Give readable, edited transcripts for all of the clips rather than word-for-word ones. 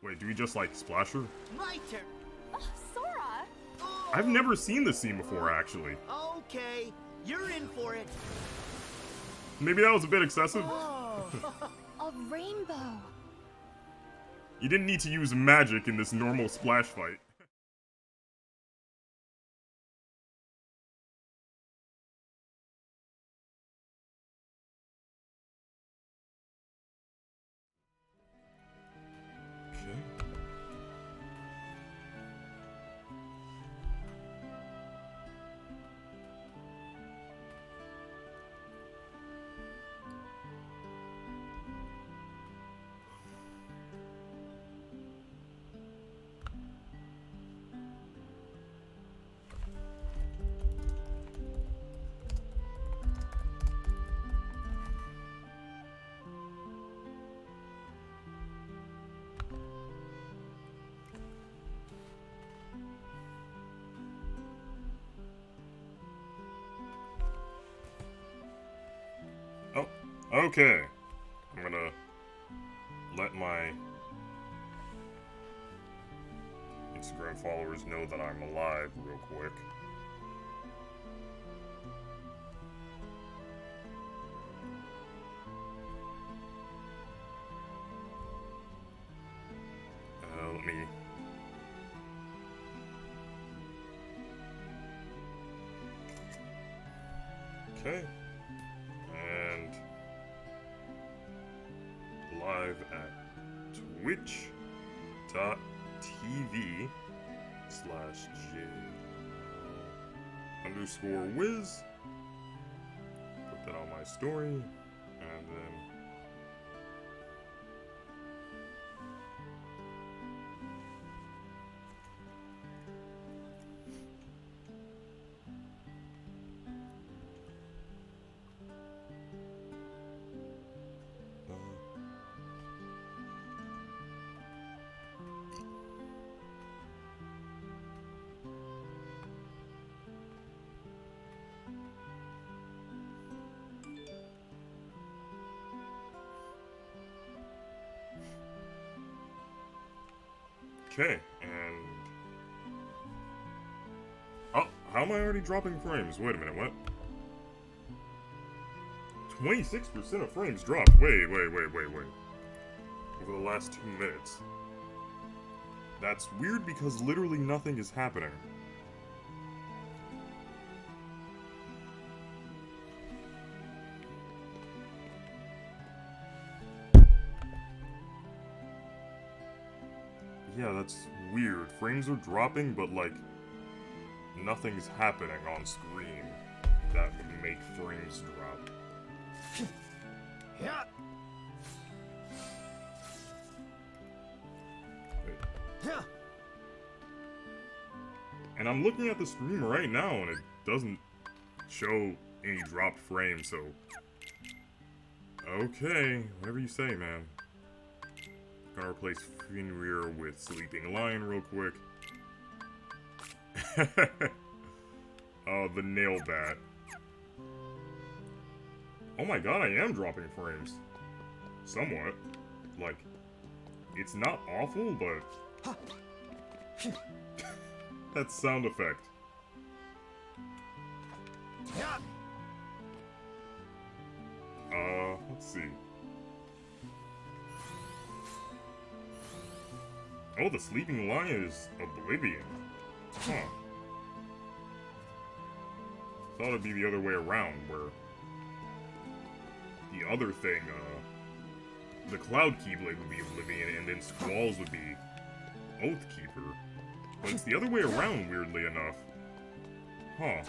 Wait, do we just, like, splash her? My turn. Sora! Oh. I've never seen this scene before, actually. Okay, you're in for it. Maybe that was a bit excessive. Oh. A rainbow! You didn't need to use magic in this normal splash fight. Oh, okay. I'm gonna let my Instagram followers know that I'm alive real quick. Let me... Okay. And live at twitch.tv/j_wiz. Put that on my story, and then okay, and... Oh, how am I already dropping frames? Wait a minute, what? 26% of frames dropped. Wait. Over the last 2 minutes. That's weird because literally nothing is happening. Yeah, that's weird. Frames are dropping, but like, nothing's happening on screen that would make frames drop. Yeah. Wait. Yeah. And I'm looking at the stream right now, and it doesn't show any dropped frames, so... Okay, whatever you say, man. Gonna replace Fenrir with Sleeping Lion real quick. Oh, the nail bat. Oh my god, I am dropping frames. Somewhat. Like, it's not awful, but... that sound effect. Let's see. Oh, the Sleeping Lion is Oblivion. Huh. Thought it'd be the other way around, where the other thing, the Cloud Keyblade would be Oblivion, and then Squalls would be Oathkeeper. But it's the other way around, weirdly enough. Huh.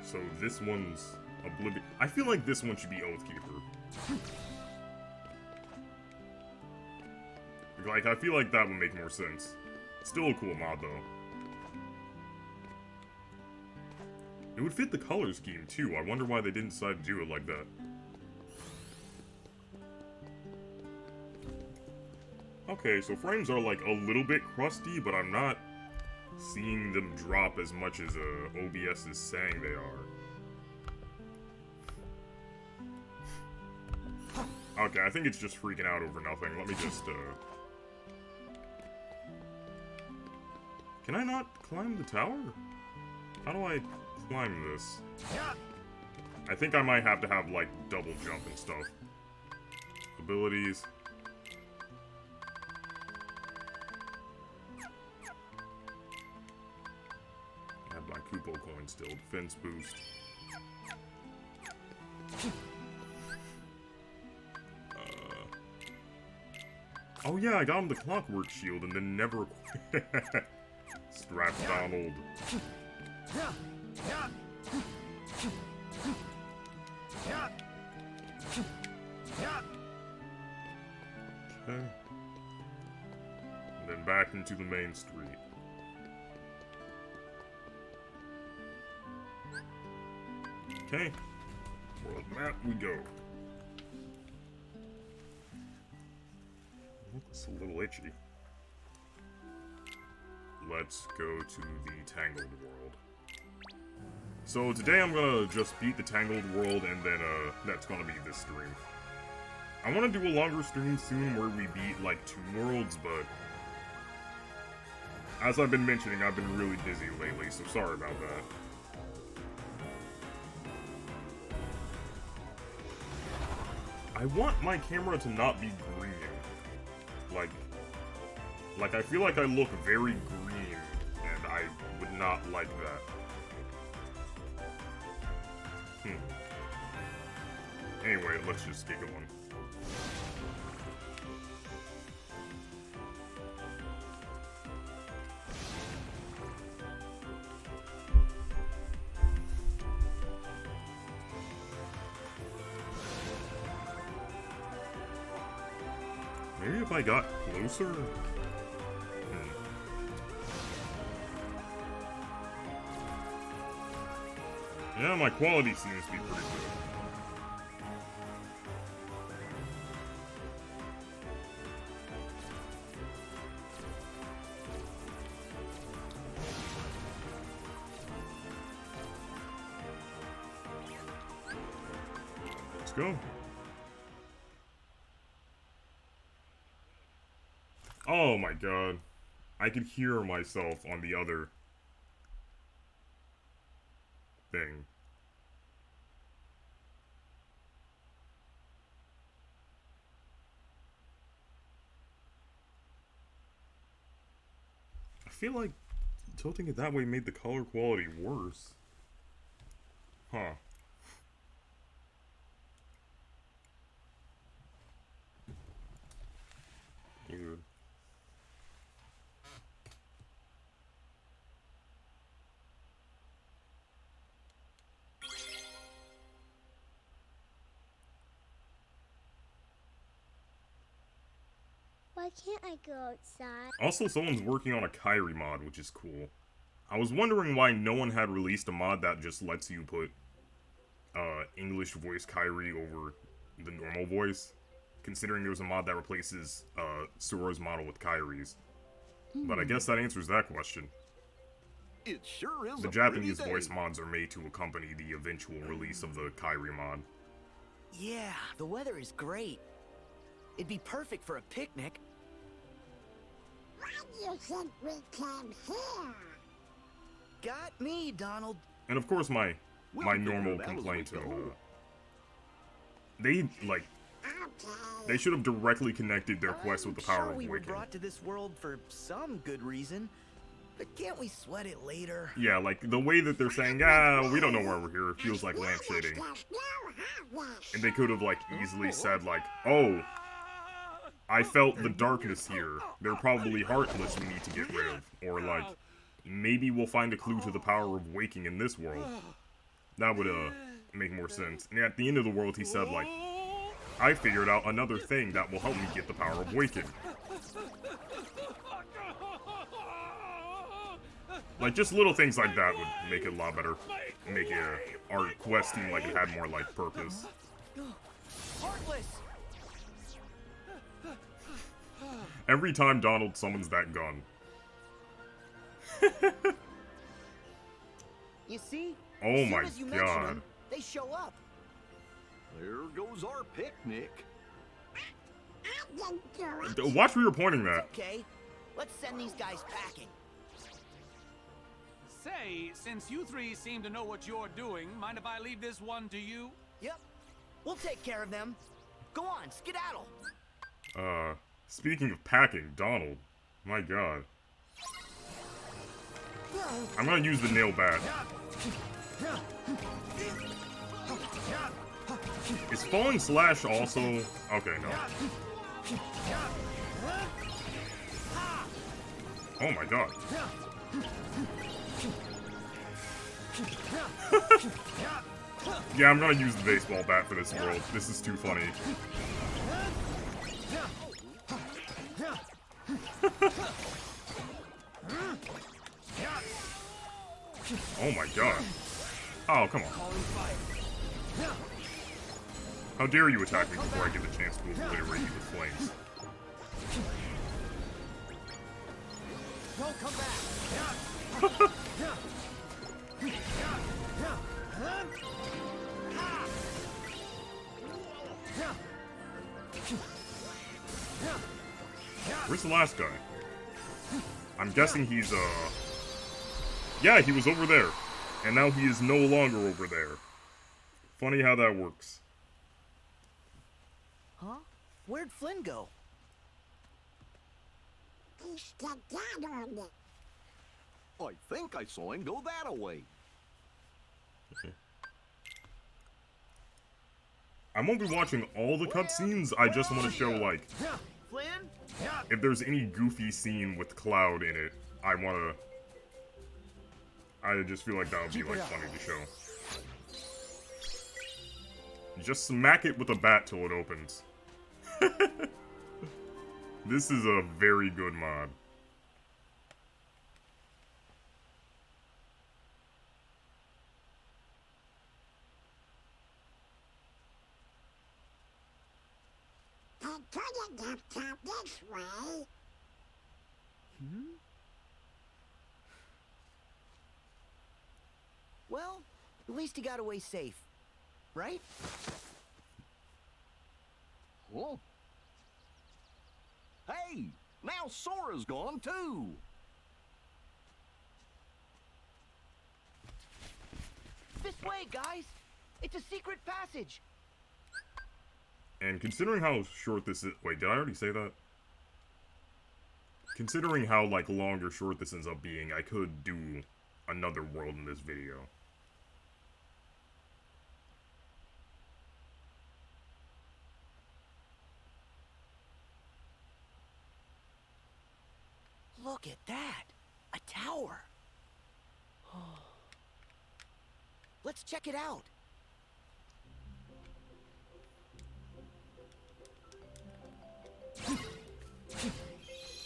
So this one's Oblivion. I feel like this one should be Oathkeeper. Like, I feel like that would make more sense. Still a cool mod, though. It would fit the color scheme, too. I wonder why they didn't decide to do it like that. Okay, so frames are, like, a little bit crusty, but I'm not seeing them drop as much as OBS is saying they are. Okay, I think it's just freaking out over nothing. Let me just, Can I not climb the tower? How do I climb this? I think I might have to have, like, double jump and stuff. Abilities. I have my Kupo coin still. Defense boost. Oh yeah, I got him the clockwork shield and then never... Strap Donald. Okay. And then back into the main street. Okay. World map we go. It's a little itchy. Let's go to the Tangled World. So today I'm gonna just beat the Tangled World, and then that's gonna be this stream. I want to do a longer stream soon where we beat like 2 worlds, but as I've been mentioning, I've been really busy lately, so sorry about that. I want my camera to not be green. Like I feel like I look very green, and I would not like that. Anyway, let's just get going. Maybe if I got closer? Yeah, my quality seems to be pretty good. Let's go. Oh my god. I could hear myself on the other thing. I feel like tilting it that way made the color quality worse. Huh. Weird. Why can't I go outside? Also, someone's working on a Kyrie mod, which is cool. I was wondering why no one had released a mod that just lets you put English voice Kyrie over the normal voice, considering there was a mod that replaces Sora's model with Kyrie's. But I guess that answers that question. It sure is. The Japanese voice mods are made to accompany the eventual release of the Kyrie mod. Yeah, the weather is great. It'd be perfect for a picnic. Why do you think we came here? Got me, Donald. And of course my normal complaint they should have directly connected their quest with the power of we were waking. brought to this world for some good reason, but can't we sweat it later? Yeah, like the way that they're saying, ah, we don't know why we're here, it feels like lamp shading. And they could have like easily said like, oh, I felt the darkness here. They're probably heartless we need to get rid of. Or like, maybe we'll find a clue to the power of waking in this world. That would make more sense. And at the end of the world he said like, I figured out another thing that will help me get the power of waking. Like just little things like that would make it a lot better. Make our quest seem like it had more like purpose. Heartless! Every time Donald summons that gun. You see? Oh As soon my as you mention god. them, they show up. There goes our picnic. Watch where you're pointing that. Okay, let's send these guys packing. Say, since you three seem to know what you're doing, mind if I leave this one to you? Yep, we'll take care of them. Go on, skedaddle. Speaking of packing, Donald. My god. I'm gonna use the nail bat. Is falling slash also... Okay, no. Oh my god. Yeah, I'm gonna use the baseball bat for this world. This is too funny. Oh my god. Oh, come on. How dare you attack me before I get the chance to obliterate you with flames? Don't come back. Where's the last guy? I'm guessing he's, yeah, he was over there. And now he is no longer over there. Funny how that works. Huh? Where'd Flynn go? He's skedaddled. I think I saw him go that away. Okay. I won't be watching all the cutscenes, I just want to show, like, Flynn? if there's any goofy scene with Cloud in it, I just feel like that would be, like, funny to show. Just smack it with a bat till it opens. This is a very good mod. I couldn't have come this way. Well, at least he got away safe. Right? Huh? Hey, now Sora's gone too. This way, guys! It's a secret passage! And considering how short this is... Wait, did I already say that? Considering how, like, long or short this ends up being, I could do another world in this video. Look at that! A tower! Let's check it out!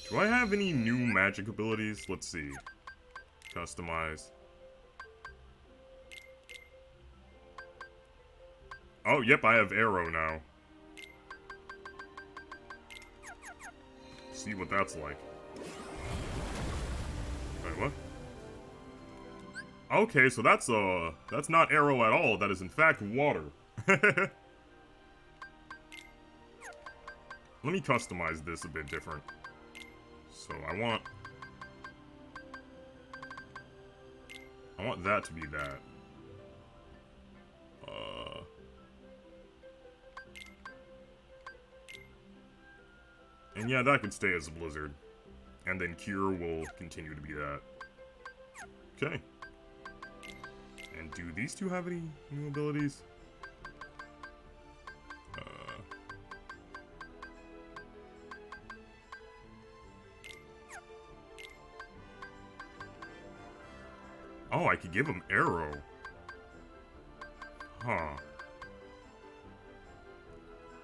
Do I have any new magic abilities? Let's see. Customize. Oh, yep, I have arrow now. See what that's like. Wait, what? Okay, so that's not arrow at all. That is in fact water. Let me customize this a bit different. So I want that to be that. And yeah, that can stay as a blizzard. And then Cure will continue to be that. Okay. And do these two have any new abilities? Oh, I could give him arrow. Huh.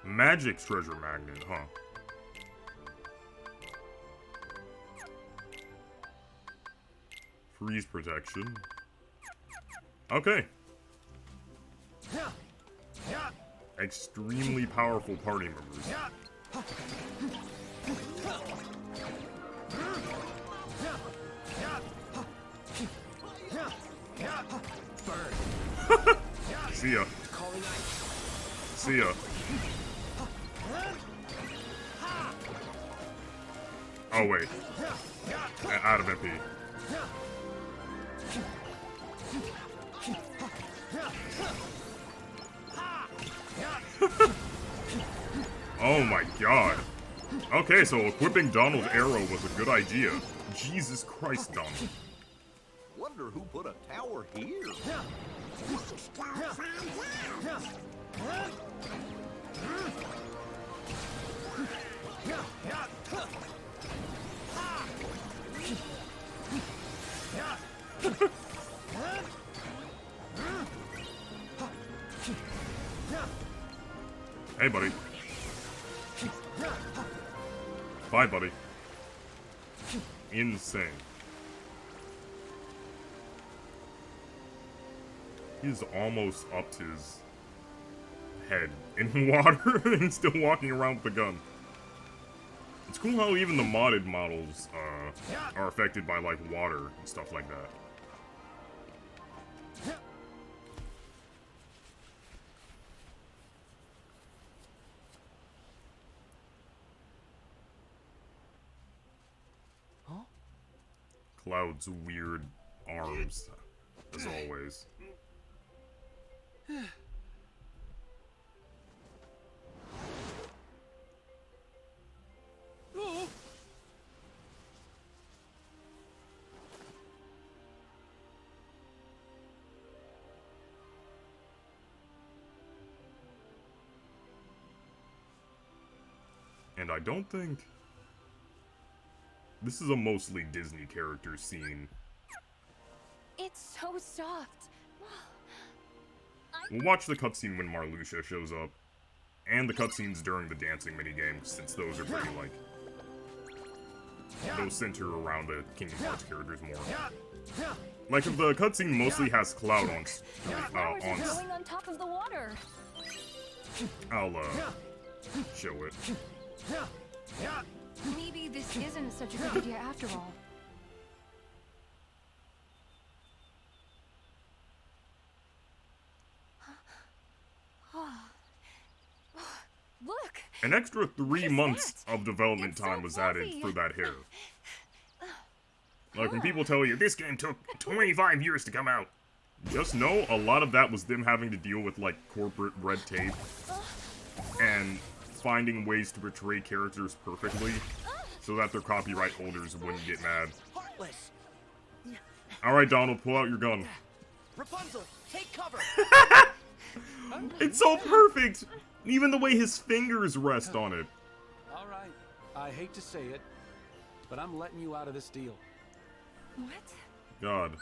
Magic's treasure magnet, huh? Freeze protection. Okay. Extremely powerful party members. See ya. See ya. Oh, wait. Out of MP. Oh my god. Okay, so equipping Donald's arrow was a good idea. Jesus Christ, Donald. Wonder who put a tower here? Let's go find out. Hey, buddy. Bye, buddy. Insane. He's almost up to his head in water and still walking around with a gun. It's cool how even the modded models are affected by, like, water and stuff like that. Cloud's weird arms, as always. And I don't think... This is a mostly Disney character scene. It's so soft. We'll watch the cutscene when Marluxia shows up, and the cutscenes during the dancing minigames, since those are pretty, like... Those center around the Kingdom Hearts characters more. Like, if the cutscene mostly has Cloud on... Flowers are growing on top of the water. I'll, show it. Maybe this isn't such a good idea after all. Look! An extra 3 What is months that? of development It's so time was added fluffy. for that hair. Like, when people tell you, this game took 25 years to come out, just know a lot of that was them having to deal with, like, corporate red tape and finding ways to portray characters perfectly so that their copyright holders wouldn't get mad. Heartless. Alright, Donald, pull out your gun. Rapunzel, take cover. It's so perfect! Even the way his fingers rest on it. All right. I hate to say it, but I'm letting you out of this deal. What? God.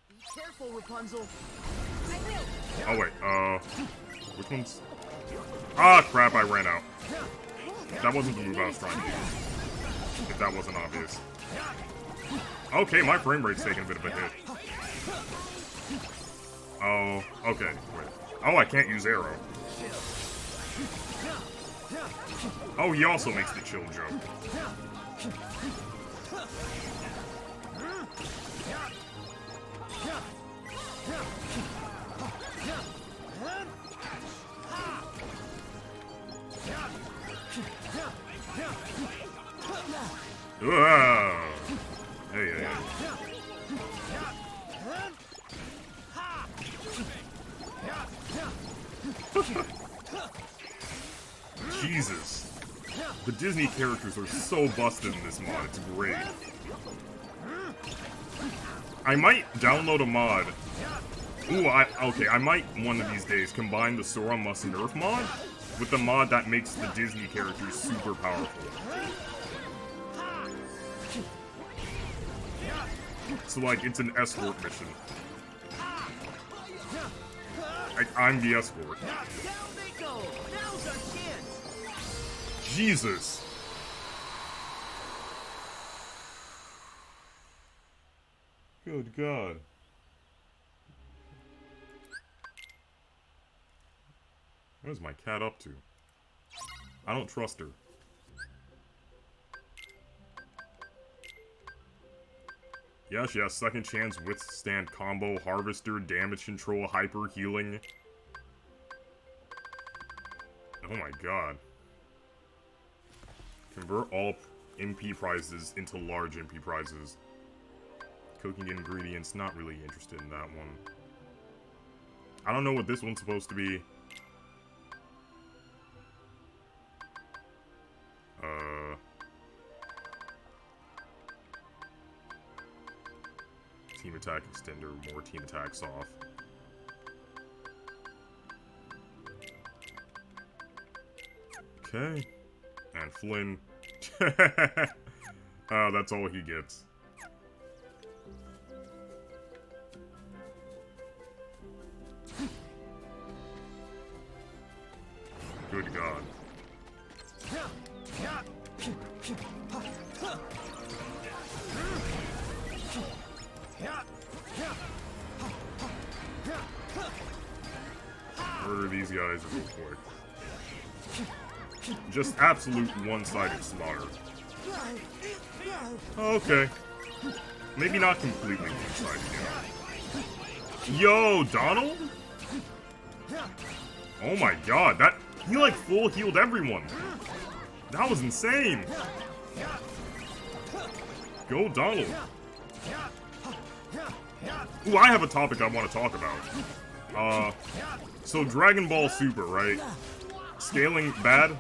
Be careful, Rapunzel. I will. Oh, wait, which one's... Ah, crap, I ran out. That wasn't the move I was trying to do. If that wasn't obvious. Okay, my frame rate's taking a bit of a hit. Oh, okay, wait. Oh, I can't use arrow. Oh, he also makes the chill jump. Hey, hey, hey. Jesus. The Disney characters are so busted in this mod, it's great. I might download a mod. Ooh, okay, I might one of these days combine the Sora Must Nerf mod with the mod that makes the Disney characters super powerful. So, like, it's an escort mission. I'm the escort. Down they go. Now's our chance. Jesus. Good God. What is my cat up to? I don't trust her. Yes, yes, second chance, withstand combo, harvester, damage control, hyper healing. Oh my god. Convert all MP prizes into large MP prizes. Cooking ingredients, not really interested in that one. I don't know what this one's supposed to be. Team attack extender, more team attacks off. Okay. And Flynn. That's all he gets. Good God. Murder these guys real quick. Just absolute one-sided slaughter. Okay. Maybe not completely one-sided, Yo, Donald? Oh my God, that... He, like, full healed everyone. That was insane. Go, Donald. Ooh, I have a topic I want to talk about. So Dragon Ball Super, right? Scaling bad?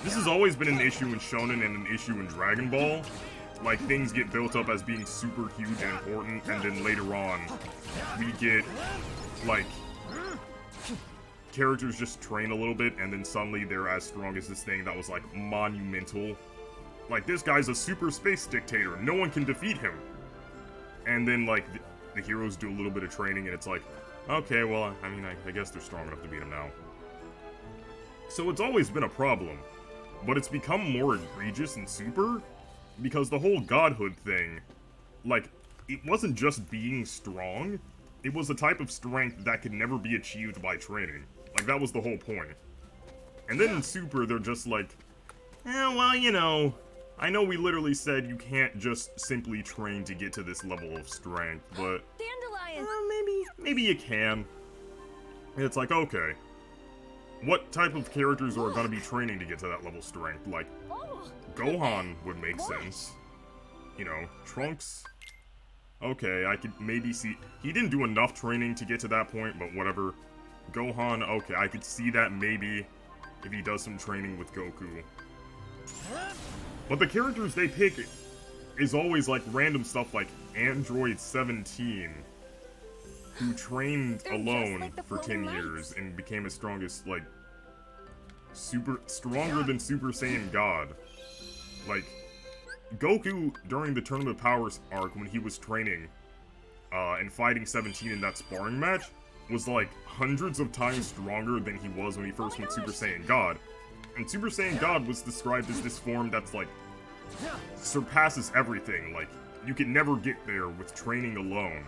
This has always been an issue in Shonen and an issue in Dragon Ball. Like, things get built up as being super huge and important, and then later on, we get, like, characters just train a little bit, and then suddenly they're as strong as this thing that was, like, monumental. Like, this guy's a super space dictator. No one can defeat him. And then, like, the heroes do a little bit of training, and it's like, okay, well, I mean, I guess they're strong enough to beat him now. So it's always been a problem. But it's become more egregious in Super, because the whole godhood thing, like, it wasn't just being strong, it was a type of strength that could never be achieved by training. Like, that was the whole point. And then in Super, they're just like, well, you know, I know we literally said you can't just simply train to get to this level of strength, but... Dandelion! Maybe you can. And it's like, okay. What type of characters are gonna be training to get to that level of strength? Like, Gohan would make sense. You know, Trunks... Okay, I could maybe see... He didn't do enough training to get to that point, but whatever. Gohan, okay, I could see that maybe if he does some training with Goku. But the characters they pick is always like random stuff like Android 17, who trained alone for 10 years and became as strong as, like, stronger than Super Saiyan God. Like, Goku, during the Tournament of Powers arc, when he was training, and fighting 17 in that sparring match, was like hundreds of times stronger than he was when he first went Super Saiyan God. And Super Saiyan God was described as this form that's like, surpasses everything, like, you could never get there with training alone.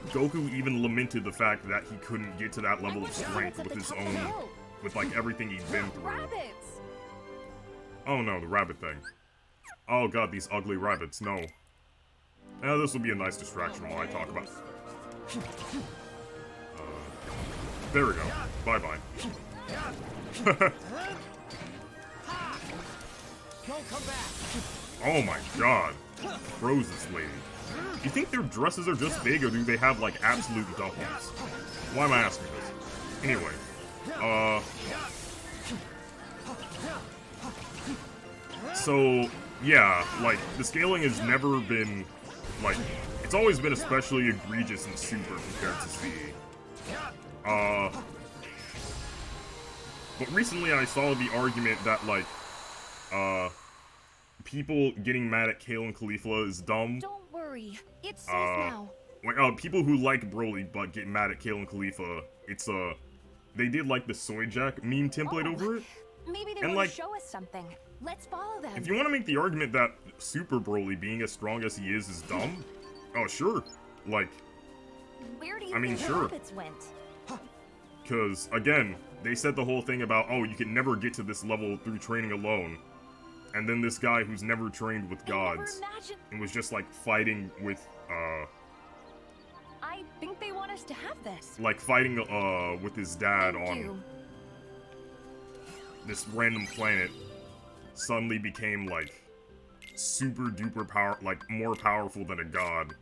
Goku even lamented the fact that he couldn't get to that level of strength with his own, with like everything he'd been through. Rabbits! Oh no, the rabbit thing. Oh god, these ugly rabbits, no. Now this will be a nice distraction while I talk about... there we go. Bye-bye. Oh my god. Froze this lady. Do you think their dresses are just big, or do they have, like, absolute doubles? Why am I asking this? Anyway. So, yeah, like, the scaling has never been, like, it's always been especially egregious in Super compared to Z. But recently I saw the argument that, like, people getting mad at Kale and Khalifa is dumb. Don't worry, it's safe now. Like, people who like Broly but get mad at Kale and Khalifa, it's, they did, like, the Soy Jack meme template over it. Maybe they And, want like, to show us something. Let's follow them. If you want to make the argument that Super Broly being as strong as he is dumb, oh, sure. Like, Where do you I mean, think sure. the rabbits went? because, again, they said the whole thing about, oh, you can never get to this level through training alone. And then this guy who's never trained with gods and was just, like, fighting with, I think they want us to have this. like, fighting, with his dad Thank on... you. this random planet suddenly became, like, super duper more powerful than a god.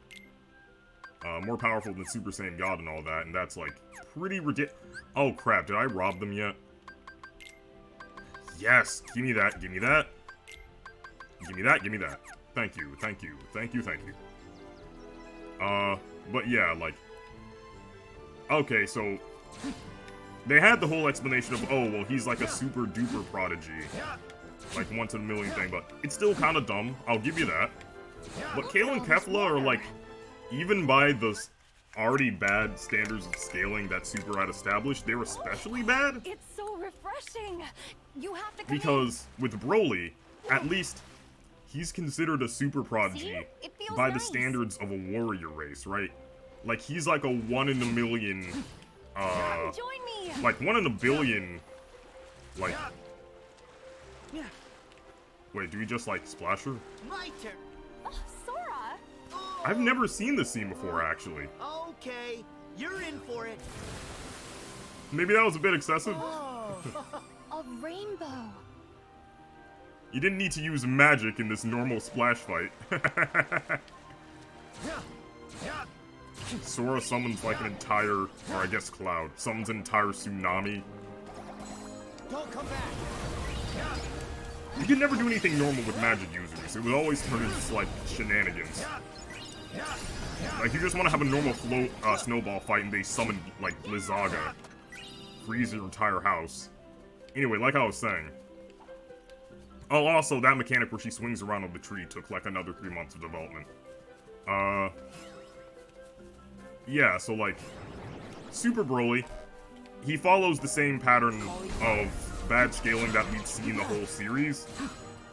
More powerful than Super Saiyan God and all that, and that's, like, pretty ridiculous. Oh, crap, did I rob them yet? Yes! Give me that, give me that. Give me that, give me that. Thank you, thank you, thank you, thank you. But yeah, like... Okay, so... They had the whole explanation of, oh, well, he's like a super duper prodigy. Like, once in a million thing, but it's still kind of dumb. I'll give you that. But Kale and Kefla are, like, even by the already bad standards of scaling that Super had established, they're especially bad. It's so refreshing. You have to come Because with Broly, at least he's considered a super prodigy See? It feels by the nice. standards of a warrior race, right? Like, he's like a 1 in a million, Come join me. like 1 in a billion, like... Wait, do we just, like, splash her? My turn. Oh, Sora. I've never seen this scene before, actually. Okay, you're in for it. Maybe that was a bit excessive. A rainbow. You didn't need to use magic in this normal splash fight. Sora summons like an entire, or I guess Cloud, summons an entire tsunami. Don't come back. You can never do anything normal with magic users. It would always turn into, like, shenanigans. Like, you just want to have a normal snowball fight and they summon, like, Blizzaga. Freeze your entire house. Anyway, like I was saying. Oh, also, that mechanic where she swings around on the tree took, like, another 3 months of development. Yeah, so, like, Super Broly, he follows the same pattern of bad scaling that we've seen the whole series.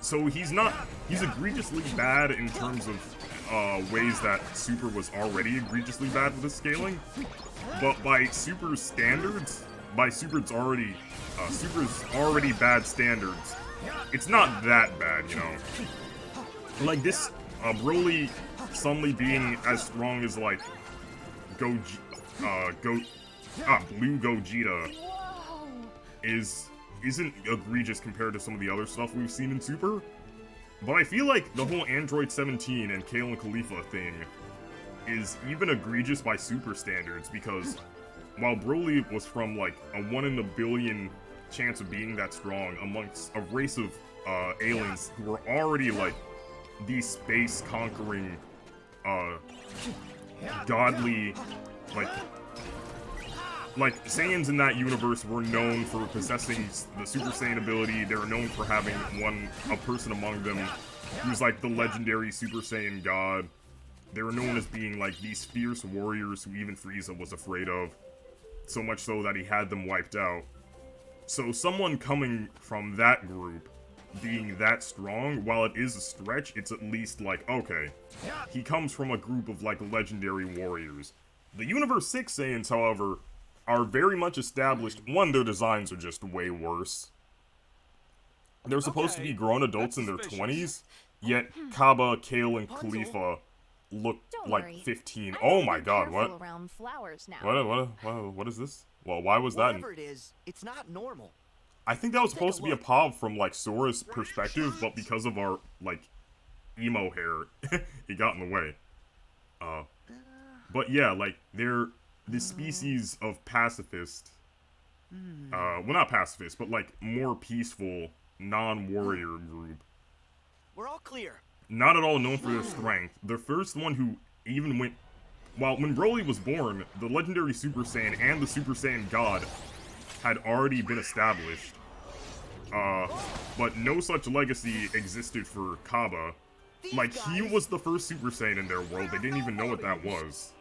So he's egregiously bad in terms of ways that Super was already egregiously bad with his scaling. But by Super's standards, by Super's already bad standards, it's not that bad, you know. Like this, Broly suddenly being as strong as like Blue Gogeta Whoa. isn't egregious compared to some of the other stuff we've seen in Super. But I feel like the whole Android 17 and Kale and Khalifa thing is even egregious by Super standards, because while Broly was from like a 1 in a billion chance of being that strong amongst a race of aliens who were already like these space conquering godly like Saiyans in that universe were known for possessing the Super Saiyan ability. They were known for having a person among them who's like the legendary Super Saiyan god. They were known as being like these fierce warriors who even Frieza was afraid of. So much so that he had them wiped out. So someone coming from that group being that strong, while it is a stretch, it's at least like, okay, he comes from a group of like legendary warriors. The Universe 6 Saiyans, however, are very much established. One, their designs are just way worse. They're supposed to be grown adults in their 20s, yet Kaba, Kale, and Khalifa look Don't like worry. 15. I Oh have to my be god, careful what? around flowers now. What is this? Well, why was that? Whatever it is, it's not normal. I think that was Take supposed a to be a look. POV from, like, Sora's perspective, but because of our, like, emo hair, it got in the way. But yeah, like, they're this species of pacifist, well, not pacifist, but, like, more peaceful, non-warrior group. We're all clear. Not at all known for their strength. The first one who even went... Well, when Broly was born, the legendary Super Saiyan and the Super Saiyan God had already been established. But no such legacy existed for Kaba. Like, he was the first Super Saiyan in their world. They didn't even know what that was.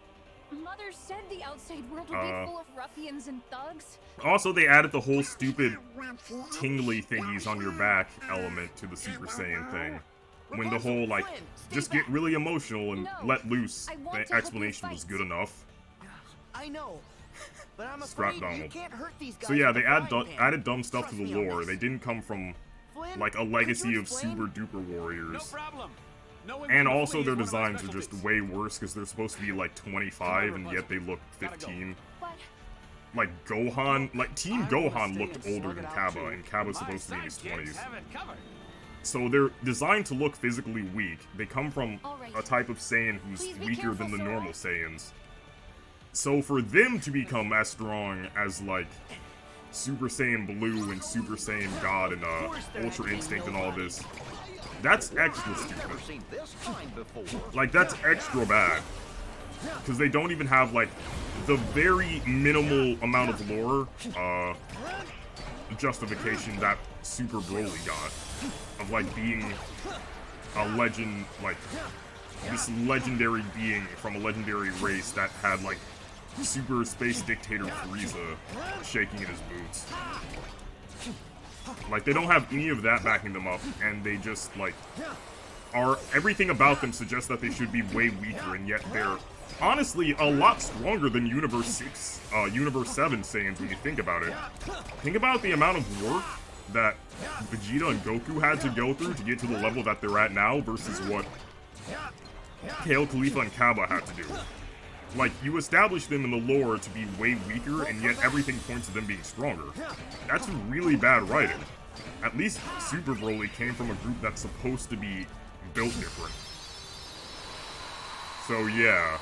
Mother said the outside world would be full of ruffians and thugs. Also, they added the whole stupid tingly thingies on your back element to the Super Saiyan thing. When the whole, like, just get really emotional and let loose, I want to the help you explanation was fight. good enough. I know, but I'm Scrap afraid you Donald. can't hurt these guys. So yeah, with they a frying pan. added dumb stuff to Trust the me on lore. this. They didn't come from, Flynn, like, a could legacy you of explain? super duper No warriors. problem. Knowing And when to also flee their is one of my designs are just specialties. way worse because they're supposed to be like 25 and yet they look 15. But like Gohan, like Team Gohan looked older than Kaba, and Kaba's supposed to be in his 20s. So they're designed to look physically weak. They come from a type of Saiyan who's weaker than the normal Saiyans. So for them to become as strong as, like, Super Saiyan Blue and Super Saiyan God and Ultra Instinct and all this, that's extra stupid. Like, that's extra bad. Because they don't even have, like, the very minimal amount of lore justification that Super Broly got. Of, like, being a legend, like, this legendary being from a legendary race that had, like, Super Space Dictator Frieza shaking in his boots. Like, they don't have any of that backing them up, and they just, like, are... Everything about them suggests that they should be way weaker, and yet they're honestly a lot stronger than Universe 7 Saiyans when you think about it. Think about the amount of work that Vegeta and Goku had to go through to get to the level that they're at now versus what Kale, Khalifa, and Kaba had to do. Like, you establish them in the lore to be way weaker, and yet everything points to them being stronger. That's really bad writing. At least Super Broly came from a group that's supposed to be built different. So yeah,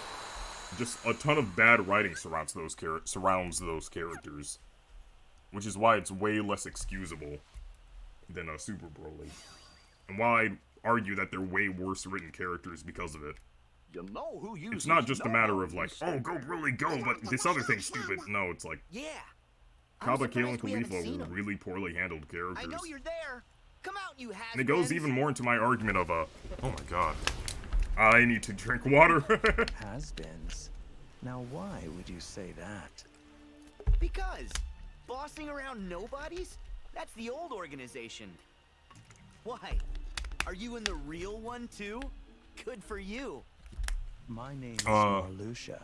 just a ton of bad writing surrounds those characters, which is why it's way less excusable than a Super Broly, and why I'd argue that they're way worse written characters because of it. You know who uses It's not just a matter of like, oh, go Broly, go, but this other thing's stupid. No, it's like, Yeah. Kaba, Kale, and Khalifa were really poorly handled characters. I know you're there. Come out, you has And it goes even more into my argument of, oh my god, I need to drink water. Has-beens. Now why would you say that? Because bossing around nobodies? That's the old organization. Why? Are you in the real one too? Good for you. My name is Marluxia.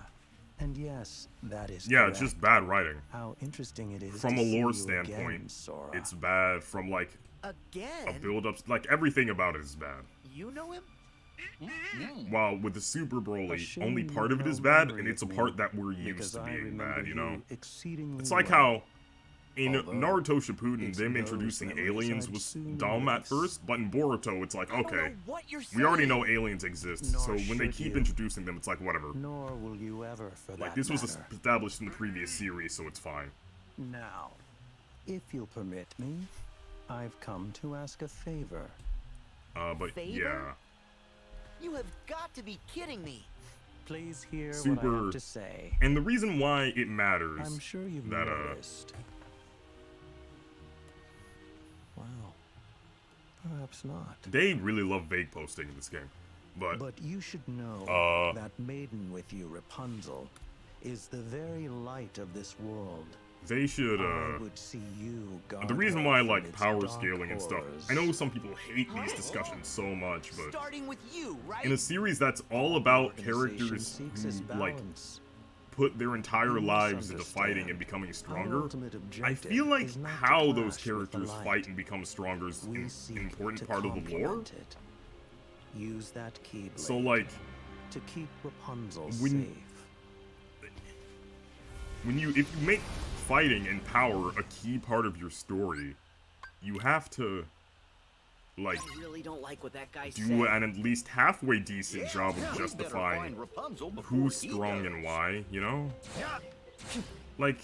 And yes, that is Yeah, correct. it's just bad writing. How interesting it is From to a see lore you standpoint, again, Sora. it's bad. From like Again? a build-up, like everything about it is bad. You know him? While with the Super A Broly, shame only you part of it have is no bad, memory and it's a of me, part that we're used because to I being remember bad, you know? exceedingly It's like well. how in Although, Naruto Shippuden, it's them those introducing memories aliens I'd was soon dumb at erase. first, but in Boruto, it's like, I don't okay, know what you're we already saying. know aliens exist, Nor so when they should keep you. introducing them, it's like, whatever. Nor will you ever, for Like, that this was matter. established in the previous series, so it's fine. Now, if you'll permit me, I've come to ask a favor. But Favor? yeah. You have got to be kidding me. Please hear what I Super- have to say. And the reason why it matters I'm sure you've that, noticed. Well, perhaps not. they really love vague posting in this game. But you should know Uh, that maiden with you, Rapunzel, is the very light of this world. they should, I would see you guard the reason her why I from like its power dark scaling and stuff, horrors. I know some people hate these discussions so much, but Starting with you, right? in a series that's all about Organization characters seeks its who, like, balance. put their entire You lives into fighting misunderstand. and becoming Our those ultimate characters objective is not to how those clash with the characters light. fight and become stronger is We an seek important to part of the lore. complement it. Use that keyblade So, like, to keep Rapunzel when- safe. if you make fighting and power a key part of your story, you have to, like, I really don't like what that guy do said. an at least halfway decent Yeah, job we of better justifying find Rapunzel before who's he strong does. and why, you know? Like,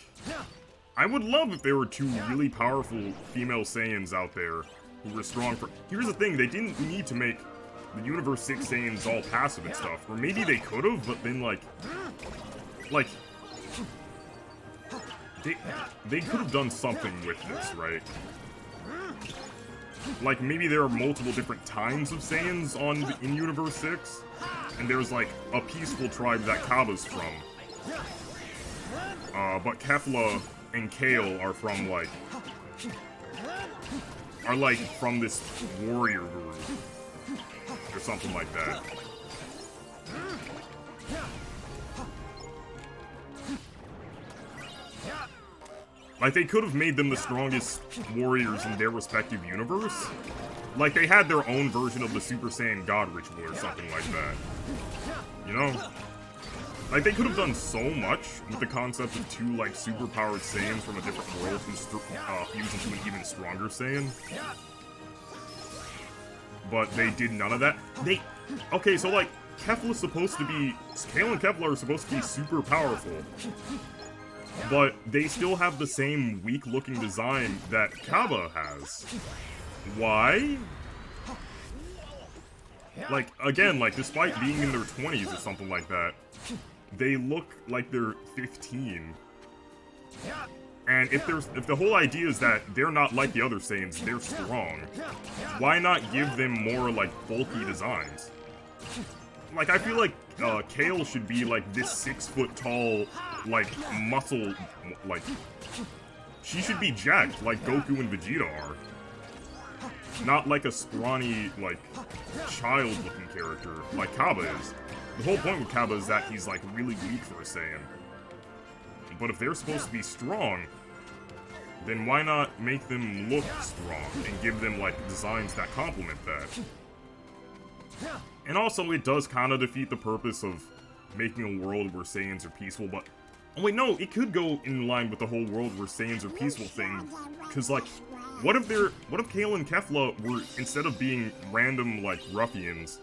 I would love if there were two really powerful female Saiyans out there who were strong for... Here's the thing, they didn't need to make the Universe 6 Saiyans all passive and stuff. Or maybe they could've, but then, like... They could have done something with this, right? Like, maybe there are multiple different times of Saiyans in Universe 6, and there's, like, a peaceful tribe that Kaba's from. But Kefla and Kale are from, like... from this warrior group. Or something like that. Like, they could have made them the strongest warriors in their respective universe. Like, they had their own version of the Super Saiyan God ritual or something like that. You know? Like, they could have done so much with the concept of two, like, super-powered Saiyans from a different world fused into an even stronger Saiyan. But they did none of that. Okay, so, like, Kefla's supposed to be... Kale and Kefla are supposed to be super powerful. But they still have the same weak-looking design that Kaba has. Why? Like, again, like, despite being in their 20s or something like that, they look like they're 15. And if the whole idea is that they're not like the other Saiyans, they're strong, why not give them more, like, bulky designs? Like, I feel like Kale should be, like, this 6-foot-tall, like, muscle, like... She should be jacked, like Goku and Vegeta are. Not like a scrawny, like, child-looking character, like Kaba is. The whole point with Kaba is that he's, like, really weak for a Saiyan. But if they're supposed to be strong, then why not make them look strong and give them, like, designs that complement that? And also, it does kind of defeat the purpose of making a world where Saiyans are peaceful, but... Oh wait, no, it could go in line with the whole world where Saiyans are peaceful thing, because, like, what if Kale and Kefla were, instead of being random, like, ruffians,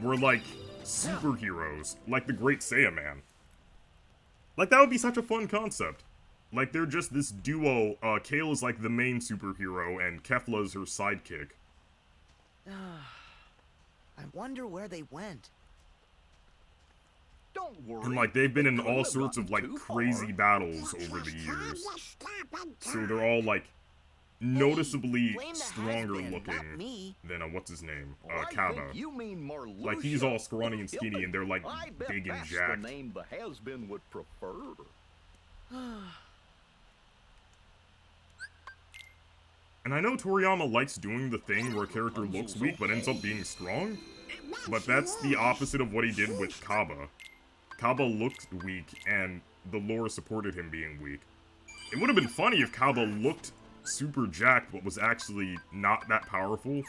were, like, superheroes, like the Great Saiyaman? Like, that would be such a fun concept. Like, they're just this duo, Kale is, like, the main superhero, and Kefla is her sidekick. I wonder where they went. Don't worry. And, like, they've been in They couldn't all have sorts of, gotten like, too crazy far. battles over the years. So they're all, like, noticeably blame the stronger has-been, not looking me. than, what's his name? I Kaba. think you mean Marluxia. Like, he's all scrawny and skinny, and they're, like, I bet big and that's jacked. the name the has-been would prefer. And I know Toriyama likes doing the thing where a character looks weak but ends up being strong, but that's the opposite of what he did with Kaba. Kaba looked weak, and the lore supported him being weak. It would have been funny if Kaba looked super jacked but was actually not that powerful.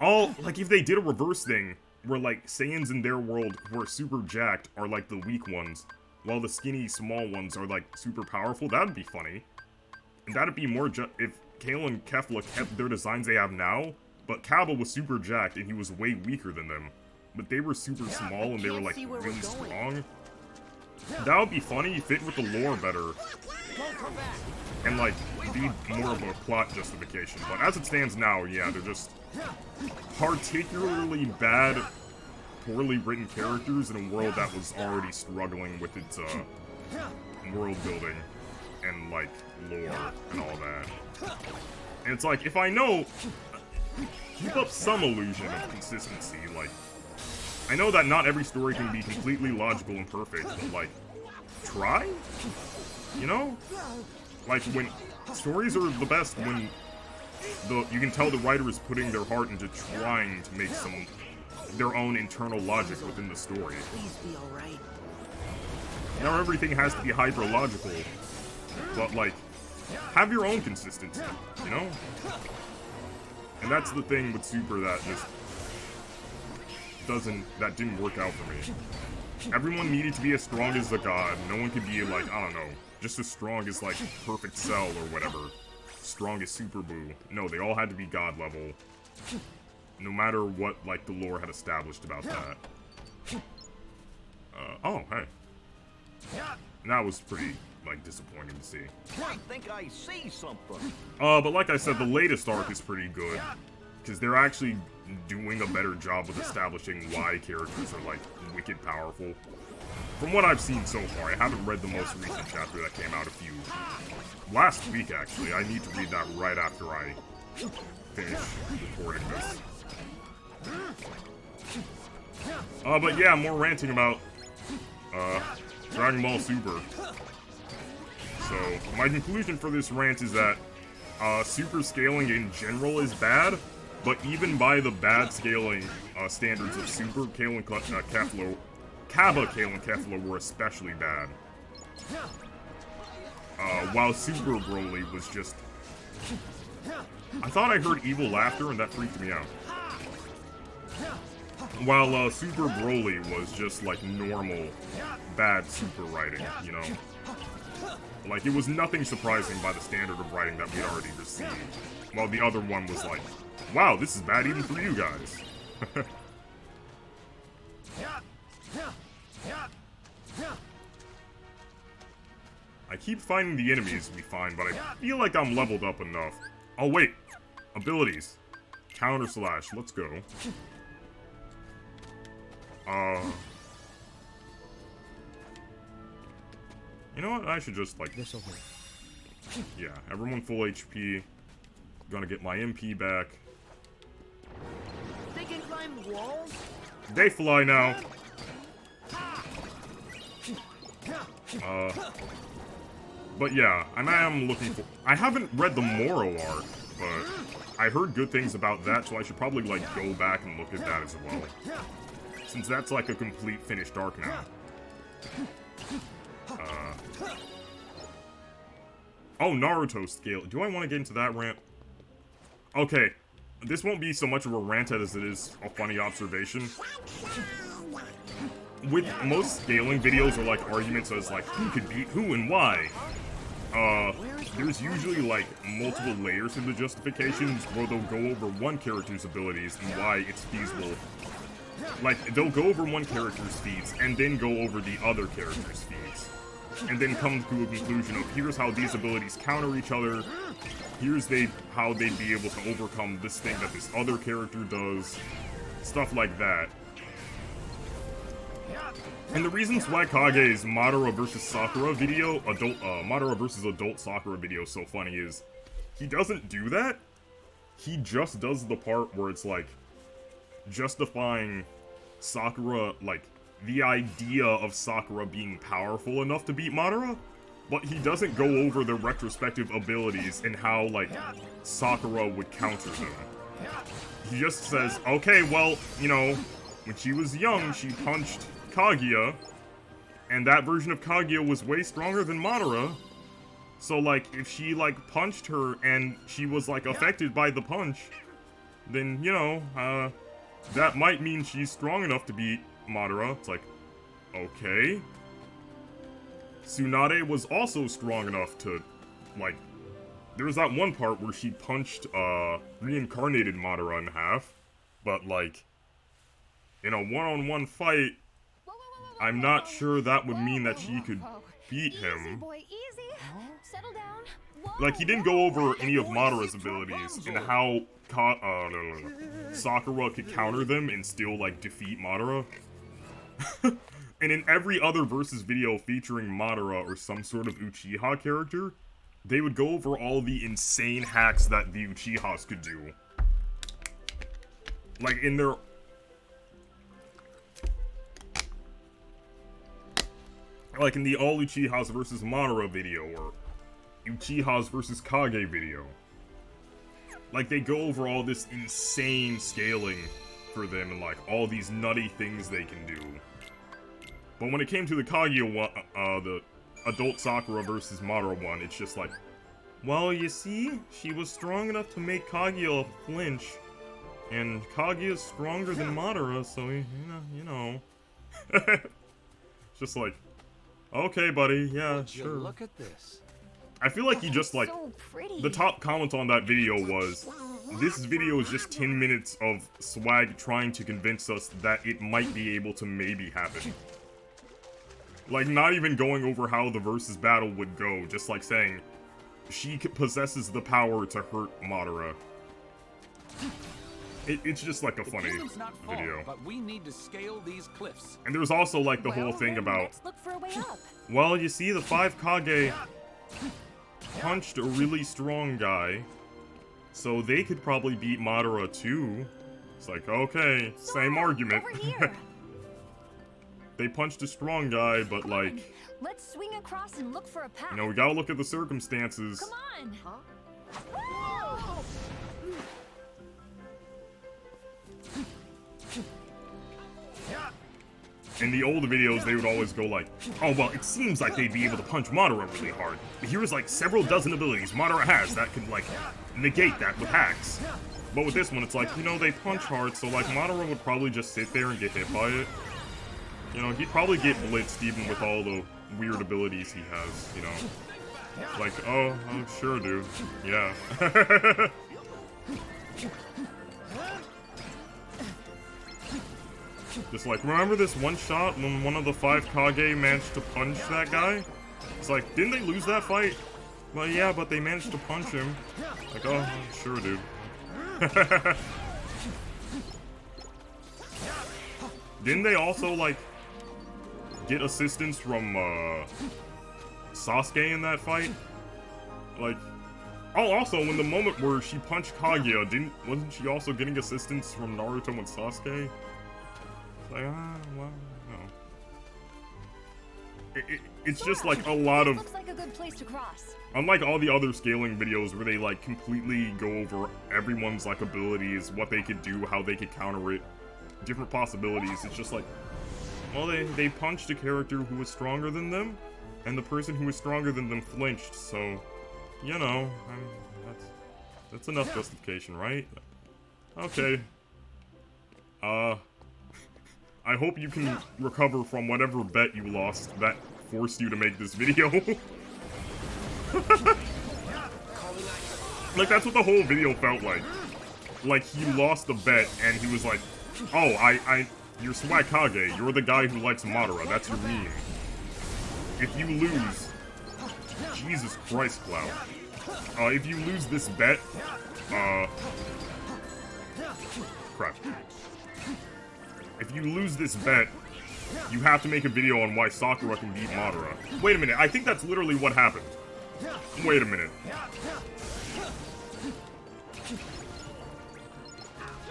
Like, if they did a reverse thing, where, like, Saiyans in their world who are super jacked are, like, the weak ones, while the skinny, small ones are, like, super powerful, that'd be funny. And that'd be more if Kale and Kefla kept their designs they have now, but Kaba was super jacked and he was way weaker than them. But they were super small and they were, like, really strong. That would be funny, fit with the lore better. And, like, be more of a plot justification. But as it stands now, yeah, they're just particularly bad, poorly written characters in a world that was already struggling with its, world building and, like, lore and all that. And it's like, if I know, keep up some illusion of consistency, like, I know that not every story can be completely logical and perfect, but, like, try? You know? Like, when stories are the best when you can tell the writer is putting their heart into trying to make their own internal logic within the story. Please be alright. Now everything has to be hyper-logical, but, like, have your own consistency, you know? And that's the thing with Super that just didn't work out for me. Everyone needed to be as strong as the god. No one could be, like, I don't know, just as strong as, like, Perfect Cell or whatever. Strong as Super Boo. No, they all had to be god level. No matter what, like, the lore had established about that. Oh, hey. That was pretty, like, disappointing to see. I think I see something. But like I said, the latest arc is pretty good. Because they're actually doing a better job with establishing why characters are, like, wicked powerful. From what I've seen so far, I haven't read the most recent chapter that came out last week, actually. I need to read that right after I finish recording this. But yeah, more ranting about, Dragon Ball Super. So, my conclusion for this rant is that, super scaling in general is bad, but even by the bad scaling, standards of Super, Kale and Kaba, Kale, and Kefla were especially bad. While Super Broly was just... I thought I heard evil laughter and that freaked me out. While Super Broly was just like normal, bad super writing, you know? Like, it was nothing surprising by the standard of writing that we'd already received. While the other one was like, wow, this is bad even for you guys. I keep finding the enemies we find, but I feel like I'm leveled up enough. Oh wait, abilities. Counter slash, let's go. You know what, I should just like... Yeah, everyone full HP. Gonna get my MP back. They can climb walls? They fly now. But yeah, I am looking for... I haven't read the Moro arc, but I heard good things about that, so I should probably, like, go back and look at that as well. Since that's, like, a complete finished arc now. Oh, Naruto scale. Do I want to get into that rant? Okay, this won't be so much of a rant as it is a funny observation. With most scaling videos or, like, arguments as, like, who could beat who and why, there's usually, like, multiple layers in the justifications where they'll go over one character's abilities and why it's feasible. Like, they'll go over one character's feats and then go over the other character's feats. And then come to a conclusion of, here's how these abilities counter each other, here's how they'd be able to overcome this thing that this other character does, stuff like that. And the reasons why Kage's Madara vs. Sakura video, Madara vs. Adult Sakura video is so funny is, he doesn't do that, he just does the part where it's like, justifying Sakura, like, the idea of Sakura being powerful enough to beat Madara, but he doesn't go over the retrospective abilities and how, like, Sakura would counter them. He just says, okay, well, you know, when she was young, she punched Kaguya, and that version of Kaguya was way stronger than Madara, so, like, if she, like, punched her and she was, like, affected by the punch, then, you know, that might mean she's strong enough to beat Madara. It's like, okay. Tsunade was also strong enough to, like, there was that one part where she punched, reincarnated Madara in half, but, like, in a one-on-one fight, I'm not sure that would mean that she could beat him. Easy, boy, easy. Settle down. Like, he didn't go over any of Madara's abilities and how Sakura could counter them and still, like, defeat Madara. And in every other versus video featuring Madara or some sort of Uchiha character, they would go over all the insane hacks that the Uchihas could do. Like, in their... Like, in the all Uchihas versus Madara video, or Uchihas versus Kage video. Like, they go over all this insane scaling for them and, like, all these nutty things they can do. But when it came to the Kaguya one, the Adult Sakura versus Madara one, it's just like, well, you see, she was strong enough to make Kaguya flinch, and Kaguya's stronger than Madara, so, you know. It's just like, okay, buddy, yeah, sure. Look at this. I feel like he just, like, So pretty. the top comment on that video was, this video is just 10 minutes of Swag trying to convince us that it might be able to maybe happen. Like, not even going over how the versus battle would go, just like saying, she possesses the power to hurt Madara. It's just like a funny video. But we need to scale these cliffs. And there's also, like, the whole thing about, Let's look for a way up. well, you see, the 5 Kage punched a really strong guy, so they could probably beat Madara too. It's like, okay, same argument. Over here. They punched a strong guy, but, like, Let's swing across and look for a path. you know, we gotta look at the circumstances. Come on. Whoa! In the older videos, they would always go like, oh, well, it seems like they'd be able to punch Madara really hard. But here's, like, several dozen abilities Madara has that could, like, negate that with hacks. But with this one, it's like, you know, they punch hard, so like Madara would probably just sit there and get hit by it. You know, he'd probably get blitzed even with all the weird abilities he has, you know. Like, oh sure, dude. Yeah. Just like, remember this one shot when one of the 5 Kage managed to punch that guy? It's like, didn't they lose that fight? Well, yeah, but they managed to punch him. Like, oh, sure, dude. Didn't they also, like, get assistance from, Sasuke in that fight? Like, oh, also, in the moment where she punched Kaguya, wasn't she also getting assistance from Naruto and Sasuke? It's like, well, no. It's just like a lot of... Looks like a good place to cross. Unlike all the other scaling videos where they like completely go over everyone's like abilities, what they could do, how they could counter it, different possibilities, it's just like, well, they punched a character who was stronger than them, and the person who was stronger than them flinched, so, you know, I mean, that's enough justification, right? Okay. I hope you can recover from whatever bet you lost that forced you to make this video. Like, that's what the whole video felt like. Like, he lost a bet, and he was like, oh, you're Swag-Kage, you're the guy who likes Madara, that's your meme. If you lose... Jesus Christ, Cloud. If you lose this bet, crap. If you lose this bet, you have to make a video on why Sakura can beat Madara. Wait a minute, I think that's literally what happened. Wait a minute.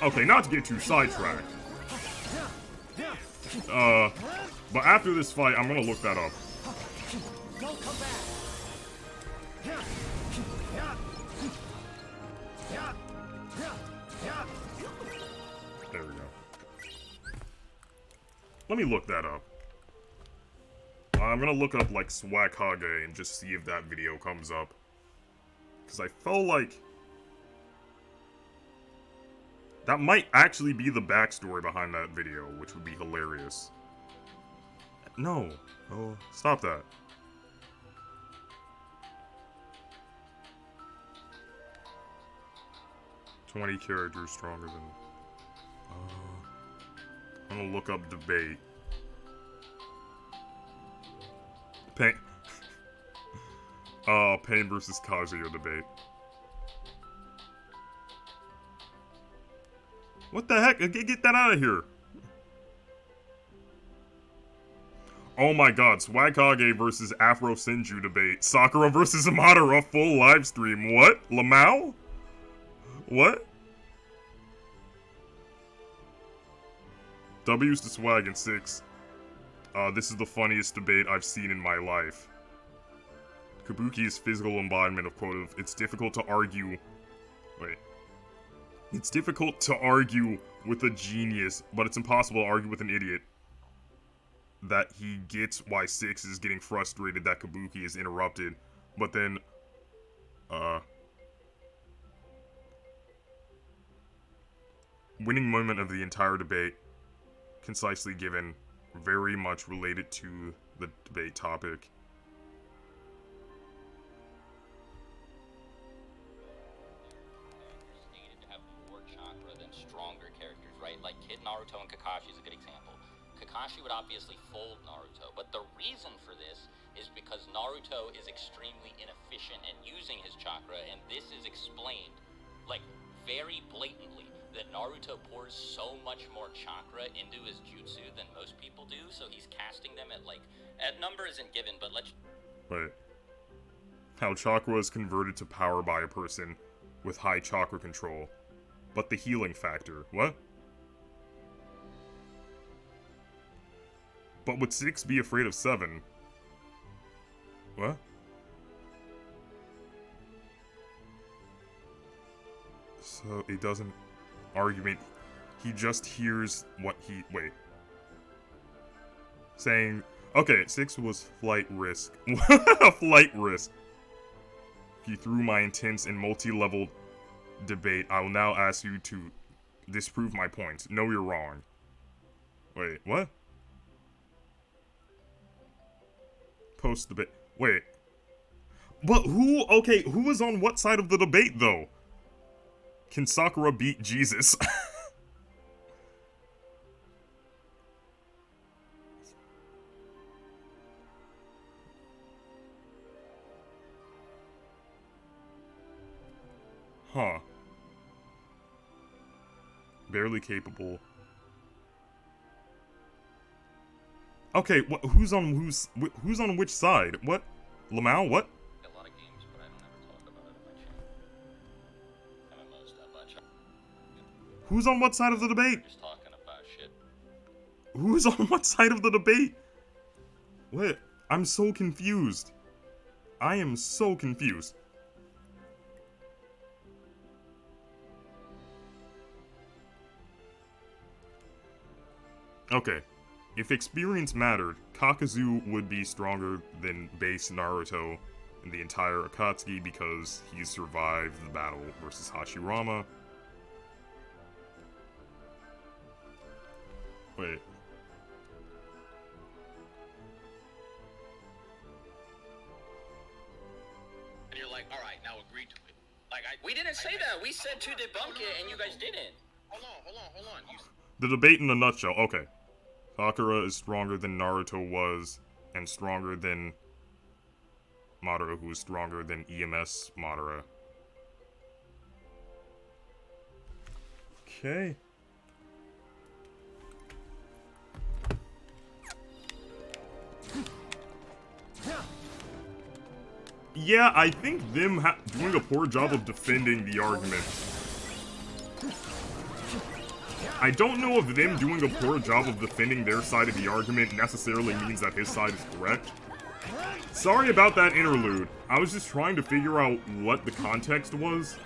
Okay, not to get too sidetracked. But after this fight, I'm gonna look that up. There we go. Let me look that up. I'm gonna look up, like, Swag-Kage and just see if that video comes up. Because I felt like... that might actually be the backstory behind that video, which would be hilarious. No. Oh, stop that. "20 characters stronger than..." I'm gonna look up debate. Pain versus Kazuya debate. What the heck? Get that out of here. Oh my god, Swag-Kage versus Afro Senju debate. Sakura versus Madara full live stream. What? Lamau? What? W's to Swag in 6. This is the funniest debate I've seen in my life. Kabuki's physical embodiment of quote, it's difficult to argue... Wait. It's difficult to argue with a genius, but it's impossible to argue with an idiot. That he gets why 6 is getting frustrated that Kabuki is interrupted, but then... winning moment of the entire debate. Concisely given, very much related to the debate topic. Needed to have more chakra than stronger characters, right? Like Kid Naruto and Kakashi is a good example. Kakashi would obviously fold Naruto, but the reason for this is because Naruto is extremely inefficient at using his chakra, and this is explained, like, very blatantly. That Naruto pours so much more chakra into his jutsu than most people do, so he's casting them at, like, number isn't given, but let's... Wait. How chakra is converted to power by a person with high chakra control, but the healing factor. What? But would 6 be afraid of 7? What? So it doesn't... argument. He just hears what he... Wait. Saying... Okay, 6 was flight risk. Flight risk. He threw my intense and multi-leveled debate, I will now ask you to disprove my points. No, you're wrong. Wait, what? Post debate. Wait. But who, okay, who was on what side of the debate, though? Can Sakura beat Jesus? Huh. Barely capable. Okay, who's on which side? What? Lamau, what? A lot of games, but I don't ever talk about it on my channel. MMOs that much. Who's on what side of the debate? Just talking about shit. Who's on what side of the debate? What? I'm so confused. I am so confused. Okay. If experience mattered, Kakuzu would be stronger than base Naruto in the entire Akatsuki because he survived the battle versus Hashirama. Wait. And you're like, alright, now agree to it. Like, We didn't say that. We said to debunk it, and you guys didn't. Hold on. The debate in a nutshell. Okay. Sakura is stronger than Naruto was, and stronger than Madara, who is stronger than EMS Madara. Okay. Yeah, I think them doing a poor job of defending the argument. I don't know if them doing a poor job of defending their side of the argument necessarily means that his side is correct. Sorry about that interlude. I was just trying to figure out what the context was.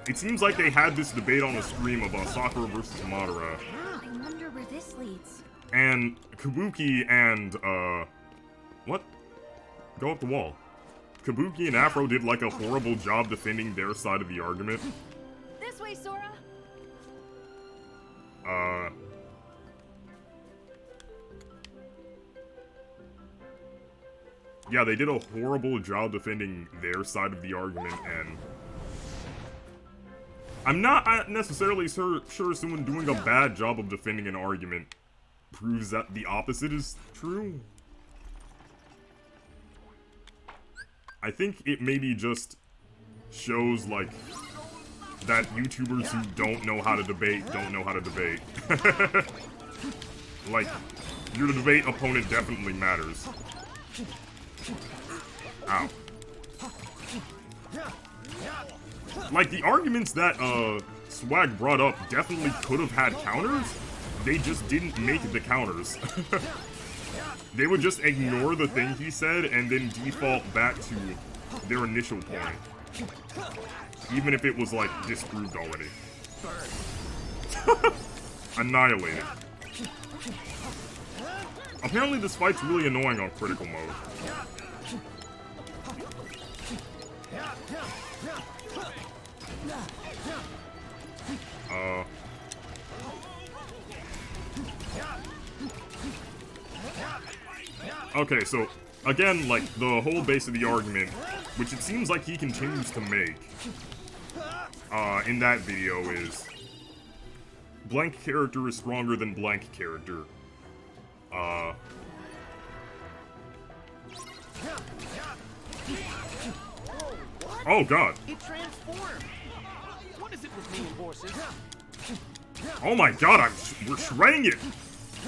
It seems like they had this debate on a stream about Sakura versus Madara. I wonder where this leads. And Kabuki and, what? Go up the wall. Kabuki and Afro did like a horrible job defending their side of the argument. This way, Sora. Yeah, they did a horrible job defending their side of the argument, and I'm not necessarily sure someone doing a bad job of defending an argument proves that the opposite is true. I think it maybe just shows, like, that YouTubers who don't know how to debate don't know how to debate. Like, your debate opponent definitely matters. Ow. Like, the arguments that, Swag brought up definitely could have had counters. They just didn't make the counters. They would just ignore the thing he said and then default back to their initial point. Even if it was, like, disproved already. Annihilated. Apparently this fight's really annoying on critical mode. Okay, so, again, like, the whole base of the argument, which it seems like he continues to make, in that video is, blank character is stronger than blank character. Oh god. It transformed. What is it with me and horses? Oh my god, we're shredding it!